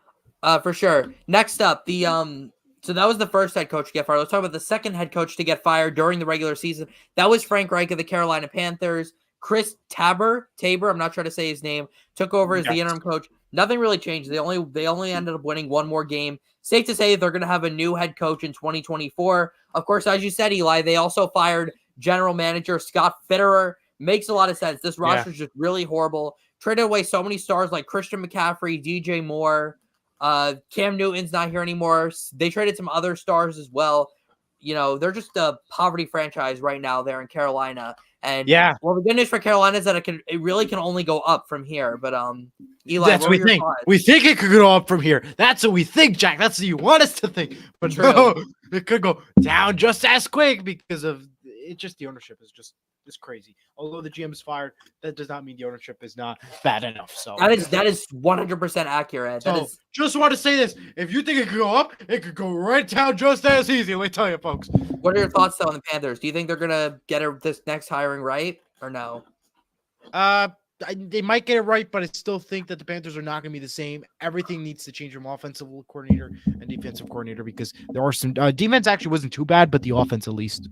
for sure. Next up, so that was the first head coach to get fired. Let's talk about the second head coach to get fired during the regular season. That was Frank Reich of the Carolina Panthers. Chris Tabor, I'm not sure to say his name, took over as the interim coach. Nothing really changed. They only ended up winning one more game. Safe to say they're going to have a new head coach in 2024. Of course, as you said, Eli, they also fired general manager Scott Fitterer. Makes a lot of sense. This roster is just really horrible. Traded away so many stars like Christian McCaffrey, DJ Moore. Cam Newton's not here anymore. They traded some other stars as well. They're just a poverty franchise right now there in Carolina. And well, the good news for Carolina is that it really can only go up from here. But Eli, that's what we think. We think it could go up from here. That's what we think, Jack. That's what you want us to think. But no, it could go down just as quick because of it. Just the ownership is just crazy. Although the GM is fired, that does not mean the ownership is not bad enough. So that is 100% accurate. So, just want to say this: if you think it could go up, it could go right down just as easy. Let me tell you, folks. What are your thoughts though on the Panthers? Do you think they're gonna get this next hiring right or no? They might get it right, but I still think that the Panthers are not going to be the same. Everything needs to change from offensive coordinator and defensive coordinator because there are some defense actually wasn't too bad, but the offense at least.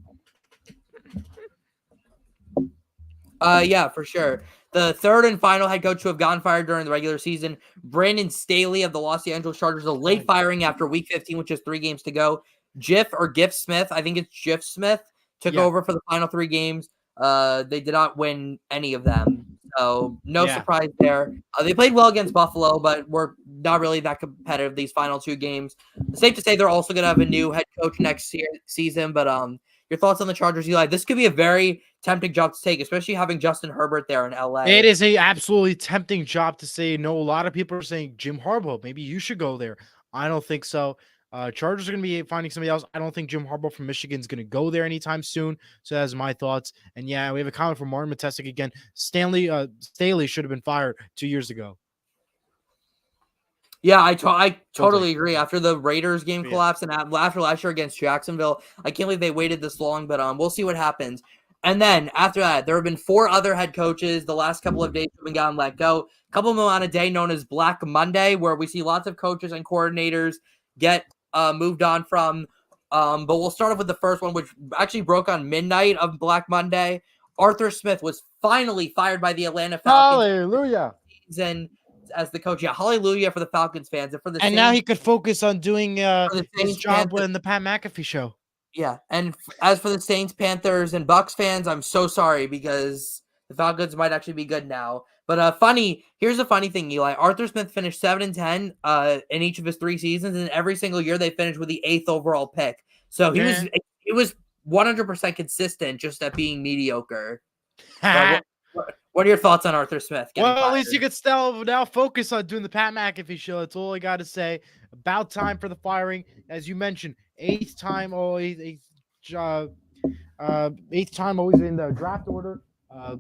Yeah, for sure. The third and final head coach to have gotten fired during the regular season, Brandon Staley of the Los Angeles Chargers, a late firing after Week 15, which is 3 games to go. Giff Smith, I think it's Giff Smith, took over for the final 3 games. They did not win any of them, so no surprise there. They played well against Buffalo, but were not really that competitive these final 2 games. It's safe to say they're also going to have a new head coach next season, but your thoughts on the Chargers, Eli? This could be a very tempting job to take, especially having Justin Herbert there in LA. It is a absolutely tempting job to say no. A lot of people are saying Jim Harbaugh, maybe you should go there. I don't think so. Chargers are going to be finding somebody else. I don't think Jim Harbaugh from Michigan is going to go there anytime soon. So that's my thoughts. And yeah, we have a comment from Martin Matesic again. Staley should have been fired 2 years ago. Yeah, I totally agree. After the Raiders game collapse and after last year against Jacksonville, I can't believe they waited this long, but we'll see what happens. And then after that, there have been 4 other head coaches the last couple of days have been gotten let go. A couple of them on a day known as Black Monday, where we see lots of coaches and coordinators get moved on from. But we'll start off with the first one, which actually broke on midnight of Black Monday. Arthur Smith was finally fired by the Atlanta Falcons. Hallelujah. Season as the coach. Yeah, hallelujah for the Falcons fans. And for the And now he could focus on doing his Saints job fans, in the Pat McAfee show. yeah, and as for the Saints, Panthers, and Bucks fans, I'm so sorry because the Falcons might actually be good now. But here's a funny thing, Eli. Arthur Smith finished 7-10 in each of his 3 seasons, and every single year they finished with the 8th overall pick. So he was 100% consistent just at being mediocre. What are your thoughts on Arthur Smith? Well, at least you could still now focus on doing the Pat McAfee show. That's all I got to say. About time for the firing. As you mentioned, 8th time always in the draft order.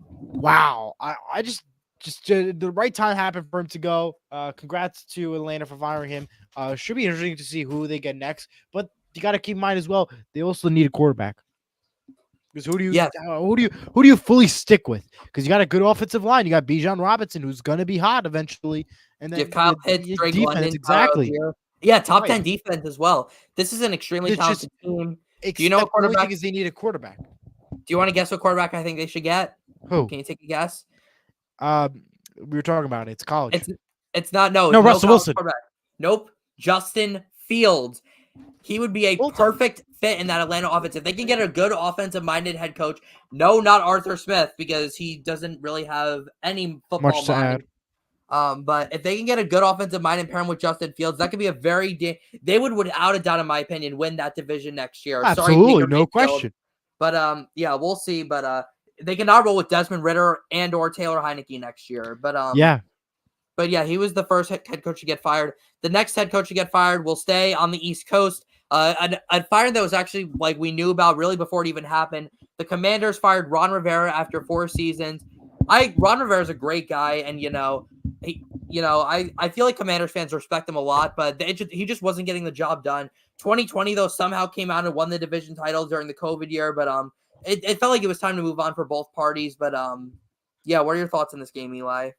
Wow. I just the right time happened for him to go. Congrats to Atlanta for firing him. Should be interesting to see who they get next. But you got to keep in mind as well, they also need a quarterback. Because who do you fully stick with? Because you got a good offensive line. You got Bijan Robinson, who's going to be hot eventually, and then you have Kyle Pitts, Drake defense, London, exactly. Yeah, top 10 defense as well. This is an extremely talented team. Do you know what quarterback? Is they need a quarterback. Do you want to guess what quarterback I think they should get? Who? Can you take a guess? We were talking about it. It's college. It's not. No, Russell Wilson. Nope. Justin Fields. He would be a perfect fit in that Atlanta offense. If they can get a good offensive-minded head coach, no, not Arthur Smith, because he doesn't really have any football mind. But if they can get a good offensive mind and pair him with Justin Fields, that could be a they would, without a doubt, in my opinion, win that division next year. Absolutely, sorry, no question. But yeah, we'll see. But they cannot roll with Desmond Ridder and or Taylor Heineke next year. But yeah. But yeah, he was the first head coach to get fired. The next head coach to get fired will stay on the East Coast. A fire that was actually like we knew about really before it even happened. The Commanders fired Ron Rivera after 4 seasons. Ron Rivera is a great guy, and I feel like Commanders fans respect him a lot, but he just wasn't getting the job done. 2020 though somehow came out and won the division title during the COVID year, but it felt like it was time to move on for both parties. But yeah, what are your thoughts on this game, Eli?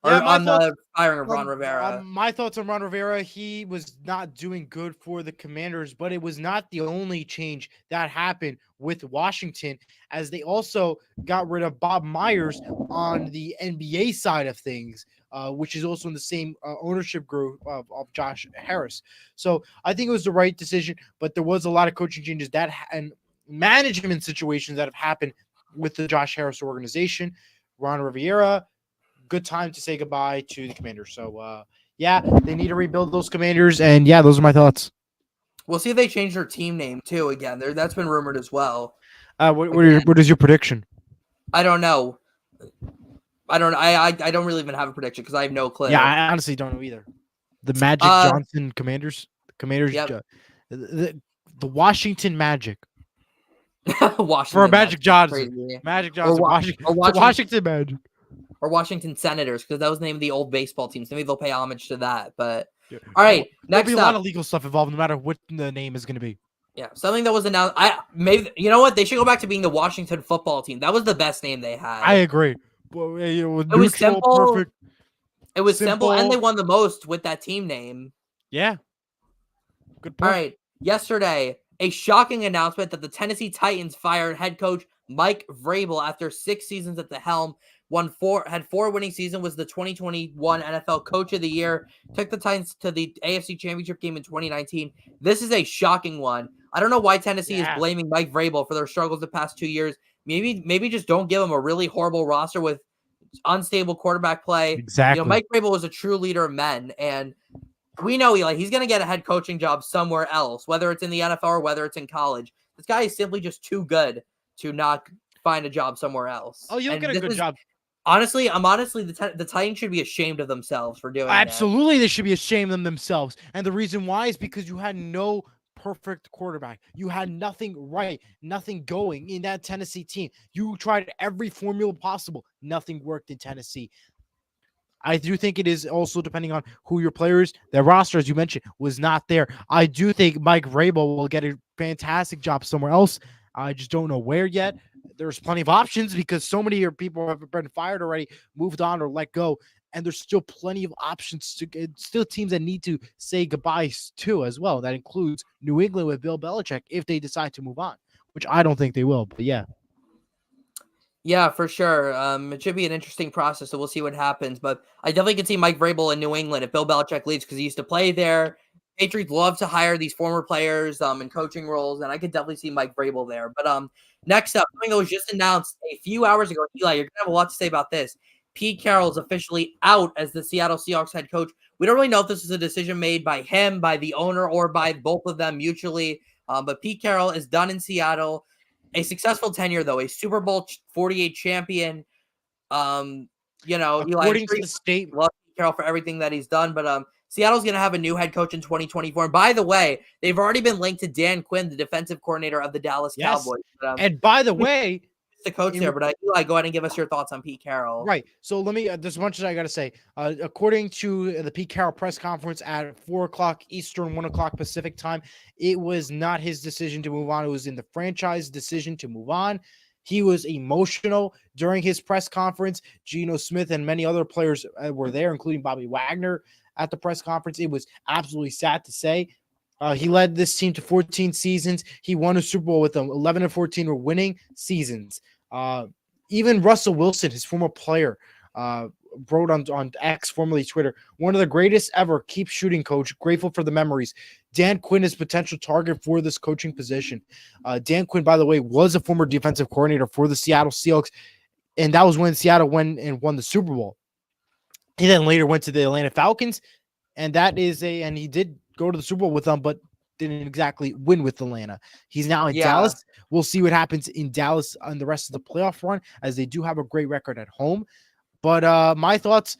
Yeah, on the firing of Ron Rivera. My thoughts on Ron Rivera, he was not doing good for the Commanders, but it was not the only change that happened with Washington, as they also got rid of Bob Myers on the NBA side of things, which is also in the same ownership group of Josh Harris. So I think it was the right decision, but there was a lot of coaching changes and management situations that have happened with the Josh Harris organization. Ron Rivera, good time to say goodbye to the Commanders. So, yeah, they need to rebuild those Commanders. And, yeah, those are my thoughts. We'll see if they change their team name, too, again. That's been rumored as well. What is your prediction? I don't know. I don't really even have a prediction because I have no clue. Yeah, I honestly don't know either. The Magic Johnson Commanders. Yep. The Washington Magic. Washington For a Magic Johnson. Crazy. Magic Johnson. Washington Magic. Or Washington Senators, because that was the name of the old baseball team. So maybe they'll pay homage to that. But all right, next there'll be a lot of legal stuff involved, no matter what the name is going to be. Yeah, something that was announced. You know what? They should go back to being the Washington football team. That was the best name they had. I agree. Well, it was simple. Perfect. It was simple, and they won the most with that team name. Yeah. Good point. All right. Yesterday, a shocking announcement that the Tennessee Titans fired head coach Mike Vrabel after 6 seasons at the helm. Had 4 winning seasons, was the 2021 NFL Coach of the Year, took the Titans to the AFC Championship game in 2019. This is a shocking one. I don't know why Tennessee is blaming Mike Vrabel for their struggles the past 2 years. Maybe just don't give him a really horrible roster with unstable quarterback play. Exactly. Mike Vrabel was a true leader of men, and we know he's going to get a head coaching job somewhere else, whether it's in the NFL or whether it's in college. This guy is simply just too good to not find a job somewhere else. Oh, you'll get a good job. Honestly, the Titans should be ashamed of themselves for doing that. Absolutely, they should be ashamed of themselves. And the reason why is because you had no perfect quarterback. You had nothing right, nothing going in that Tennessee team. You tried every formula possible. Nothing worked in Tennessee. I do think it is also depending on who your players, their roster, as you mentioned, was not there. I do think Mike Vrabel will get a fantastic job somewhere else. I just don't know where yet. there's plenty of options because so many people have been fired already, moved on, or let go. And there's still plenty of options still teams that need to say goodbyes to as well. That includes New England with Bill Belichick if they decide to move on, which I don't think they will. But yeah. Yeah, for sure. It should be an interesting process, so we'll see what happens. But I definitely can see Mike Vrabel in New England if Bill Belichick leaves because he used to play there. Patriots love to hire these former players in coaching roles, and I could definitely see Mike Vrabel there. But next up, something that was just announced a few hours ago. Eli, you're gonna have a lot to say about this. Pete Carroll is officially out as the Seattle Seahawks head coach. We don't really know if this is a decision made by him, by the owner, or by both of them mutually. But Pete Carroll is done in Seattle. A successful tenure, though, a Super Bowl 48 champion. Eli, according to the state, love Pete Carroll for everything that he's done, but Seattle's going to have a new head coach in 2024. And by the way, they've already been linked to Dan Quinn, the defensive coordinator of the Dallas Cowboys. But, and by the way, the coach there, but Eli, go ahead and give us your thoughts on Pete Carroll. Right. So let me. There's much that I got to say. According to the Pete Carroll press conference at 4:00 Eastern, 1:00 Pacific time, it was not his decision to move on. It was in the franchise decision to move on. He was emotional during his press conference. Geno Smith and many other players were there, including Bobby Wagner at the press conference. It was absolutely sad to say. He led this team to 14 seasons. He won a Super Bowl with them. 11 and 14 were winning seasons. Even Russell Wilson, his former player, wrote on X, formerly Twitter, one of the greatest ever. Keep shooting, coach. Grateful for the memories. Dan Quinn is potential target for this coaching position. Dan Quinn, by the way, was a former defensive coordinator for the Seattle Seahawks, and that was when Seattle went and won the Super Bowl. He then later went to the Atlanta Falcons, and he did go to the Super Bowl with them, but didn't exactly win with Atlanta. He's now in Dallas. We'll see what happens in Dallas on the rest of the playoff run, as they do have a great record at home. But my thoughts,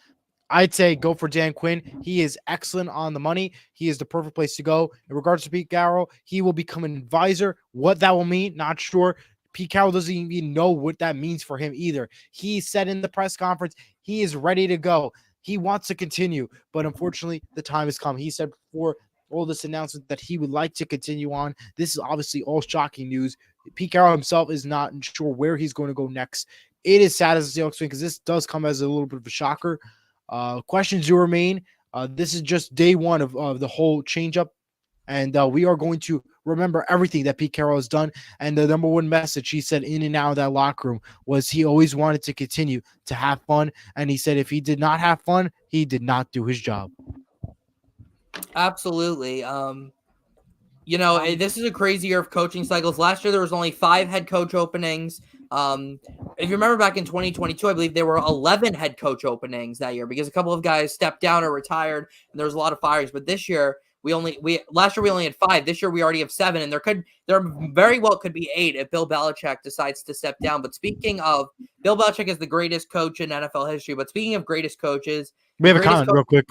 I'd say go for Dan Quinn. He is excellent on the money. He is the perfect place to go. In regards to Pete Carroll, he will become an advisor. What that will mean, not sure. Pete Carroll doesn't even know what that means for him either. He said in the press conference, he is ready to go. He wants to continue, but unfortunately, the time has come. He said before all this announcement that he would like to continue on. This is obviously all shocking news. Pete Carroll himself is not sure where he's going to go next. It is sad as a Seahawks fan because this does come as a little bit of a shocker. Questions do remain. This is just day one of the whole changeup, and we are going to remember everything that Pete Carroll has done. And the number one message he said in and out of that locker room was he always wanted to continue to have fun. And he said if he did not have fun, he did not do his job. Absolutely. This is a crazy year of coaching cycles. Last year, there was only 5 head coach openings. If you remember back in 2022, I believe there were 11 head coach openings that year because a couple of guys stepped down or retired, and there was a lot of firings. But this year, last year we only had 5. This year we already have 7, and there very well could be 8 if Bill Belichick decides to step down. But speaking of, Bill Belichick is the greatest coach in NFL history. But speaking of greatest coaches, we have a comment real quick.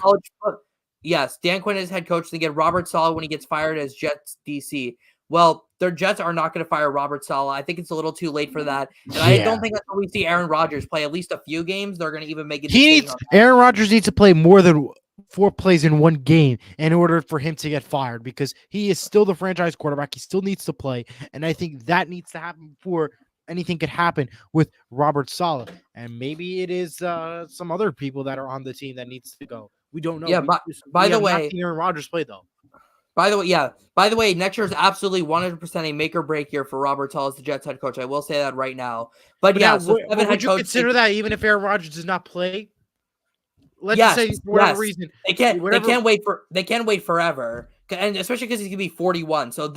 Yes, Dan Quinn is head coach. They get Robert Saleh when he gets fired as Jets DC. Well, their Jets are not going to fire Robert Saleh. I think it's a little too late for that. And I don't think until we see Aaron Rodgers play at least a few games, they're going to even make a decision. Aaron Rodgers needs to play more than 4 plays in one game in order for him to get fired because he is still the franchise quarterback. He still needs to play. And I think that needs to happen before anything could happen with Robert Saleh. And maybe it is some other people that are on the team that needs to go. We don't know. Yeah, by the way, Aaron Rodgers play though. By the way, next year is absolutely 100% a make or break year for Robert Saleh as the Jets head coach. I will say that right now. But yeah, so would you consider that even if Aaron Rodgers does not play? Let's say for whatever reason they can't wait forever, and especially because he's gonna be 41. So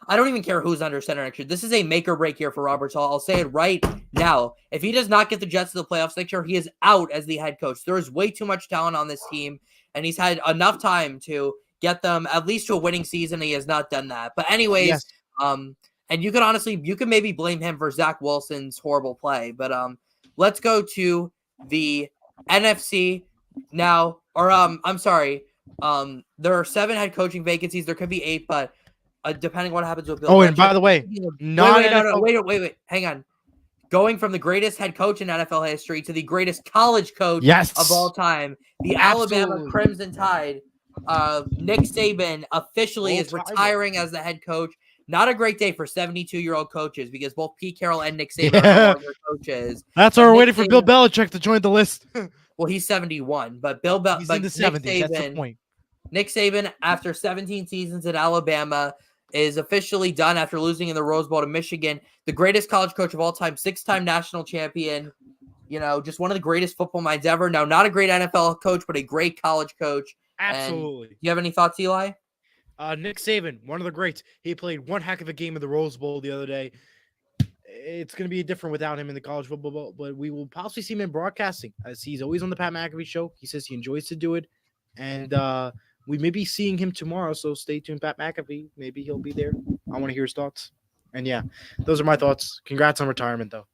I don't even care who's under center next year. This is a make or break year for Robert Saleh. I'll say it right now. If he does not get the Jets to the playoffs next year, he is out as the head coach. There is way too much talent on this team, and he's had enough time to get them at least to a winning season. He has not done that. But anyways, and you can maybe blame him for Zach Wilson's horrible play. But let's go to the NFC. Now, I'm sorry. There are 7 head coaching vacancies. There could be 8, but depending on what happens with Bill. And by the way, wait, hang on. Going from the greatest head coach in NFL history to the greatest college coach of all time, the Alabama Crimson Tide, Nick Saban officially is retiring as the head coach. not a great day for 72-year-old coaches because both Pete Carroll and Nick Saban are no Yeah. longer coaches. That's why And we're Nick waiting for Bill Saban, Belichick to join the list. well, he's 71, but He's in the Nick 70s. That's the Saban, point. Nick Saban, after 17 seasons at Alabama, is officially done after losing in the Rose Bowl to Michigan. The greatest college coach of all time, 6-time national champion. Just one of the greatest football minds ever. Now, not a great NFL coach, but a great college coach. Absolutely. And you have any thoughts, Eli? Nick Saban, one of the greats. He played one heck of a game in the Rose Bowl the other day. It's going to be different without him in the college football bowl, but we will possibly see him in broadcasting as he's always on the Pat McAfee show. He says he enjoys to do it. And we may be seeing him tomorrow, so stay tuned, Pat McAfee. Maybe he'll be there. I want to hear his thoughts. And yeah, those are my thoughts. Congrats on retirement, though.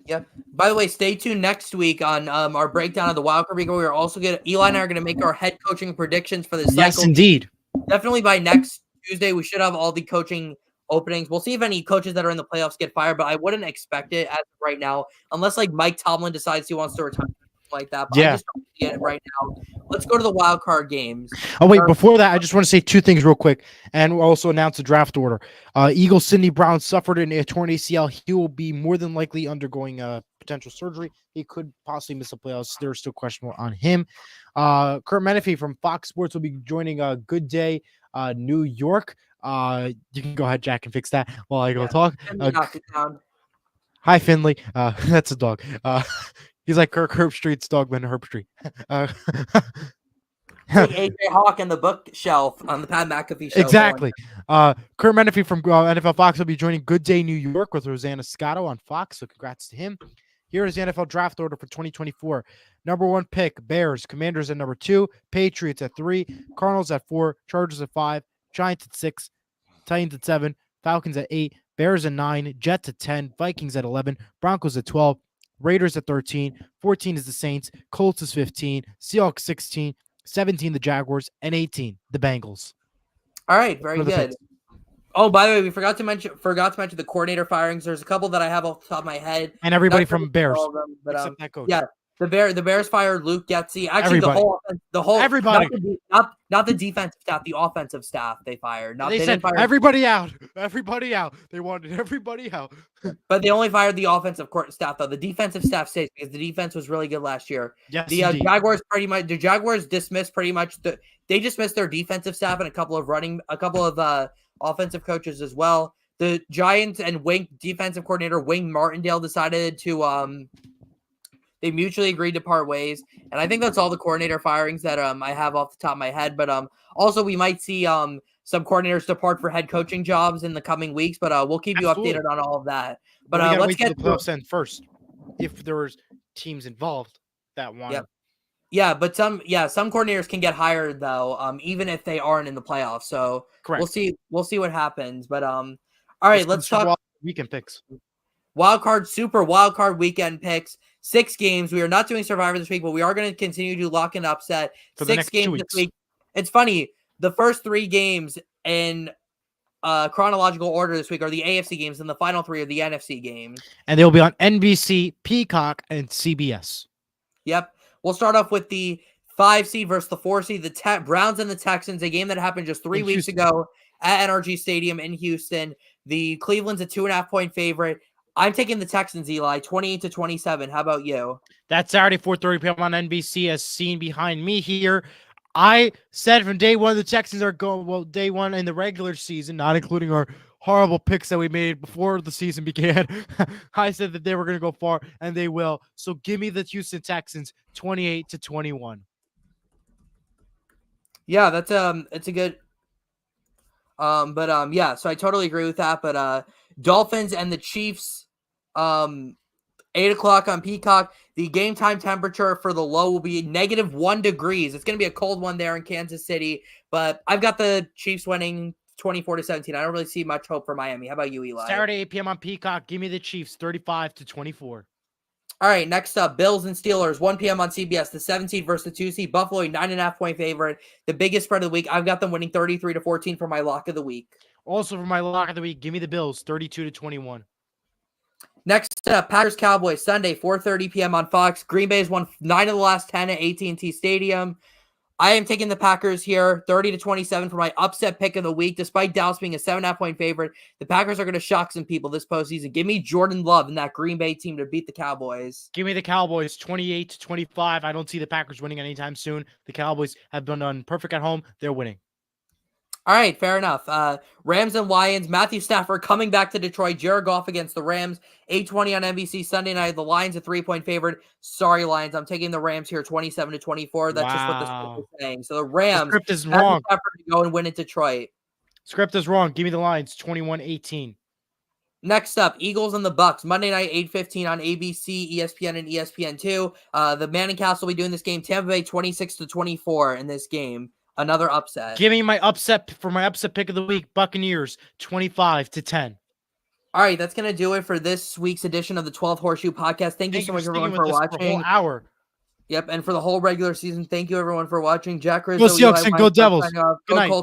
Yep. By the way, stay tuned next week on our breakdown of the wild card week. We are also Eli and I are going to make our head coaching predictions for this cycle. Yes, indeed. Definitely by next Tuesday, we should have all the coaching openings. We'll see if any coaches that are in the playoffs get fired, but I wouldn't expect it as of right now, unless like Mike Tomlin decides he wants to retire like that. But I just don't see it right now. Let's go to the wild card games. Oh, wait, before that, I just want to say two things real quick, and we'll also announce the draft order. Eagles Sidney Brown suffered a torn ACL. He will be more than likely undergoing potential surgery. He could possibly miss the playoffs. There's still questionable on him. Kurt Menefee from Fox Sports will be joining Good Day New York. You can go ahead, Jack, and fix that while I go talk. Hi, Finley. That's a dog. He's like Kirk Herbstreit's dogman, Herbstreit. AJ Hawk in the bookshelf on the Pat McAfee show. Exactly. Kurt Menefee from NFL Fox will be joining Good Day New York with Rosanna Scotto on Fox, so congrats to him. Here is the NFL draft order for 2024. Number 1 pick, Bears. Commanders at number 2. Patriots at 3. Cardinals at 4. Chargers at 5. Giants at 6. Titans at 7. Falcons at 8. Bears at 9. Jets at 10. Vikings at 11. Broncos at 12. Raiders at 13. 14 is the Saints. Colts is 15. Seahawks 16. 17 the Jaguars. And 18 the Bengals. All right, very good. Picks. Oh, by the way, we forgot to mention the coordinator firings. There's a couple that I have off the top of my head. And everybody from Bears. Them, but, except that coach. Yeah. The Bears fired Luke Getsy. Actually, everybody. the whole everybody, not the defensive staff, the offensive staff they fired. They said everybody out. Everybody out. They wanted everybody out. But they only fired the offensive court staff though. The defensive staff stays because the defense was really good last year. Yes, the Jaguars dismissed they dismissed their defensive staff and a couple of offensive coaches as well. The Giants and defensive coordinator Wing Martindale decided to they mutually agreed to part ways, and I think that's all the coordinator firings that I have off the top of my head. But also we might see some coordinators depart for head coaching jobs in the coming weeks. But we'll keep you updated on all of that. But let's get to the playoffs end first. If there's teams involved that want. Yep. Yeah, but some coordinators can get hired though, even if they aren't in the playoffs. So correct. We'll see what happens. But all right, let's talk weekend picks. Super wild card weekend picks. 6 games. We are not doing Survivor this week, but we are going to continue to lock and upset. For 6 games this week. It's funny. The first 3 games in chronological order this week are the AFC games, and the final 3 are the NFC games. And they'll be on NBC, Peacock, and CBS. Yep. We'll start off with the 5 seed versus the 4 seed, the Browns and the Texans, a game that happened just 3 weeks ago at NRG Stadium in Houston. The Cleveland's a 2.5-point favorite. I'm taking the Texans, Eli, 28-27. How about you? That's Saturday, 4:30 p.m. on NBC, as seen behind me here. I said from day one the Texans are going, day one in the regular season, not including our horrible picks that we made before the season began. I said that they were going to go far, and they will. So give me the Houston Texans, 28-21. Yeah, that's it's a good. Yeah, so I totally agree with that. But Dolphins and the Chiefs, 8:00 on Peacock. The game time temperature for the low will be -1 degrees. It's going to be a cold one there in Kansas City, but I've got the Chiefs winning 24-17. I don't really see much hope for Miami. How about you, Eli? Saturday, 8 p.m. on Peacock. Give me the Chiefs, 35-24. All right, next up, Bills and Steelers, 1 p.m. on CBS. The 7 seed versus the 2 seed. Buffalo, 9.5-point favorite. The biggest spread of the week. I've got them winning 33-14 for my lock of the week. Also for my lock of the week, give me the Bills, 32-21. Next up, Packers Cowboys, Sunday, 4:30 p.m. on Fox. Green Bay's won 9 of the last 10 at AT&T Stadium. I am taking the Packers here, 30-27 for my upset pick of the week. Despite Dallas being a 7.5-point favorite, the Packers are going to shock some people this postseason. Give me Jordan Love and that Green Bay team to beat the Cowboys. Give me the Cowboys 28-25. I don't see the Packers winning anytime soon. The Cowboys have been done perfect at home. They're winning. All right, fair enough. Rams and Lions. Matthew Stafford coming back to Detroit. Jared Goff against the Rams. 8:20 on NBC Sunday night. The Lions a 3-point favorite. Sorry, Lions. I'm taking the Rams here, 27-24. That's just what the script is saying. So the Rams. The script is Matthew wrong. Stafford to go and win at Detroit. Script is wrong. Give me the Lions 21-18. Next up, Eagles and the Bucks. Monday night, 8:15 on ABC, ESPN, and ESPN2. The Manning Cast will be doing this game. Tampa Bay 26-24 in this game. Another upset. Give me my upset pick of the week. Buccaneers 25-10. All right, that's going to do it for this week's edition of the 12th Horseshoe Podcast. Thank you so much, everyone, for watching. For a whole hour. Yep, and for the whole regular season, thank you, everyone, for watching. Jack Rizzo, Go Seahawks and go Devils. Good night.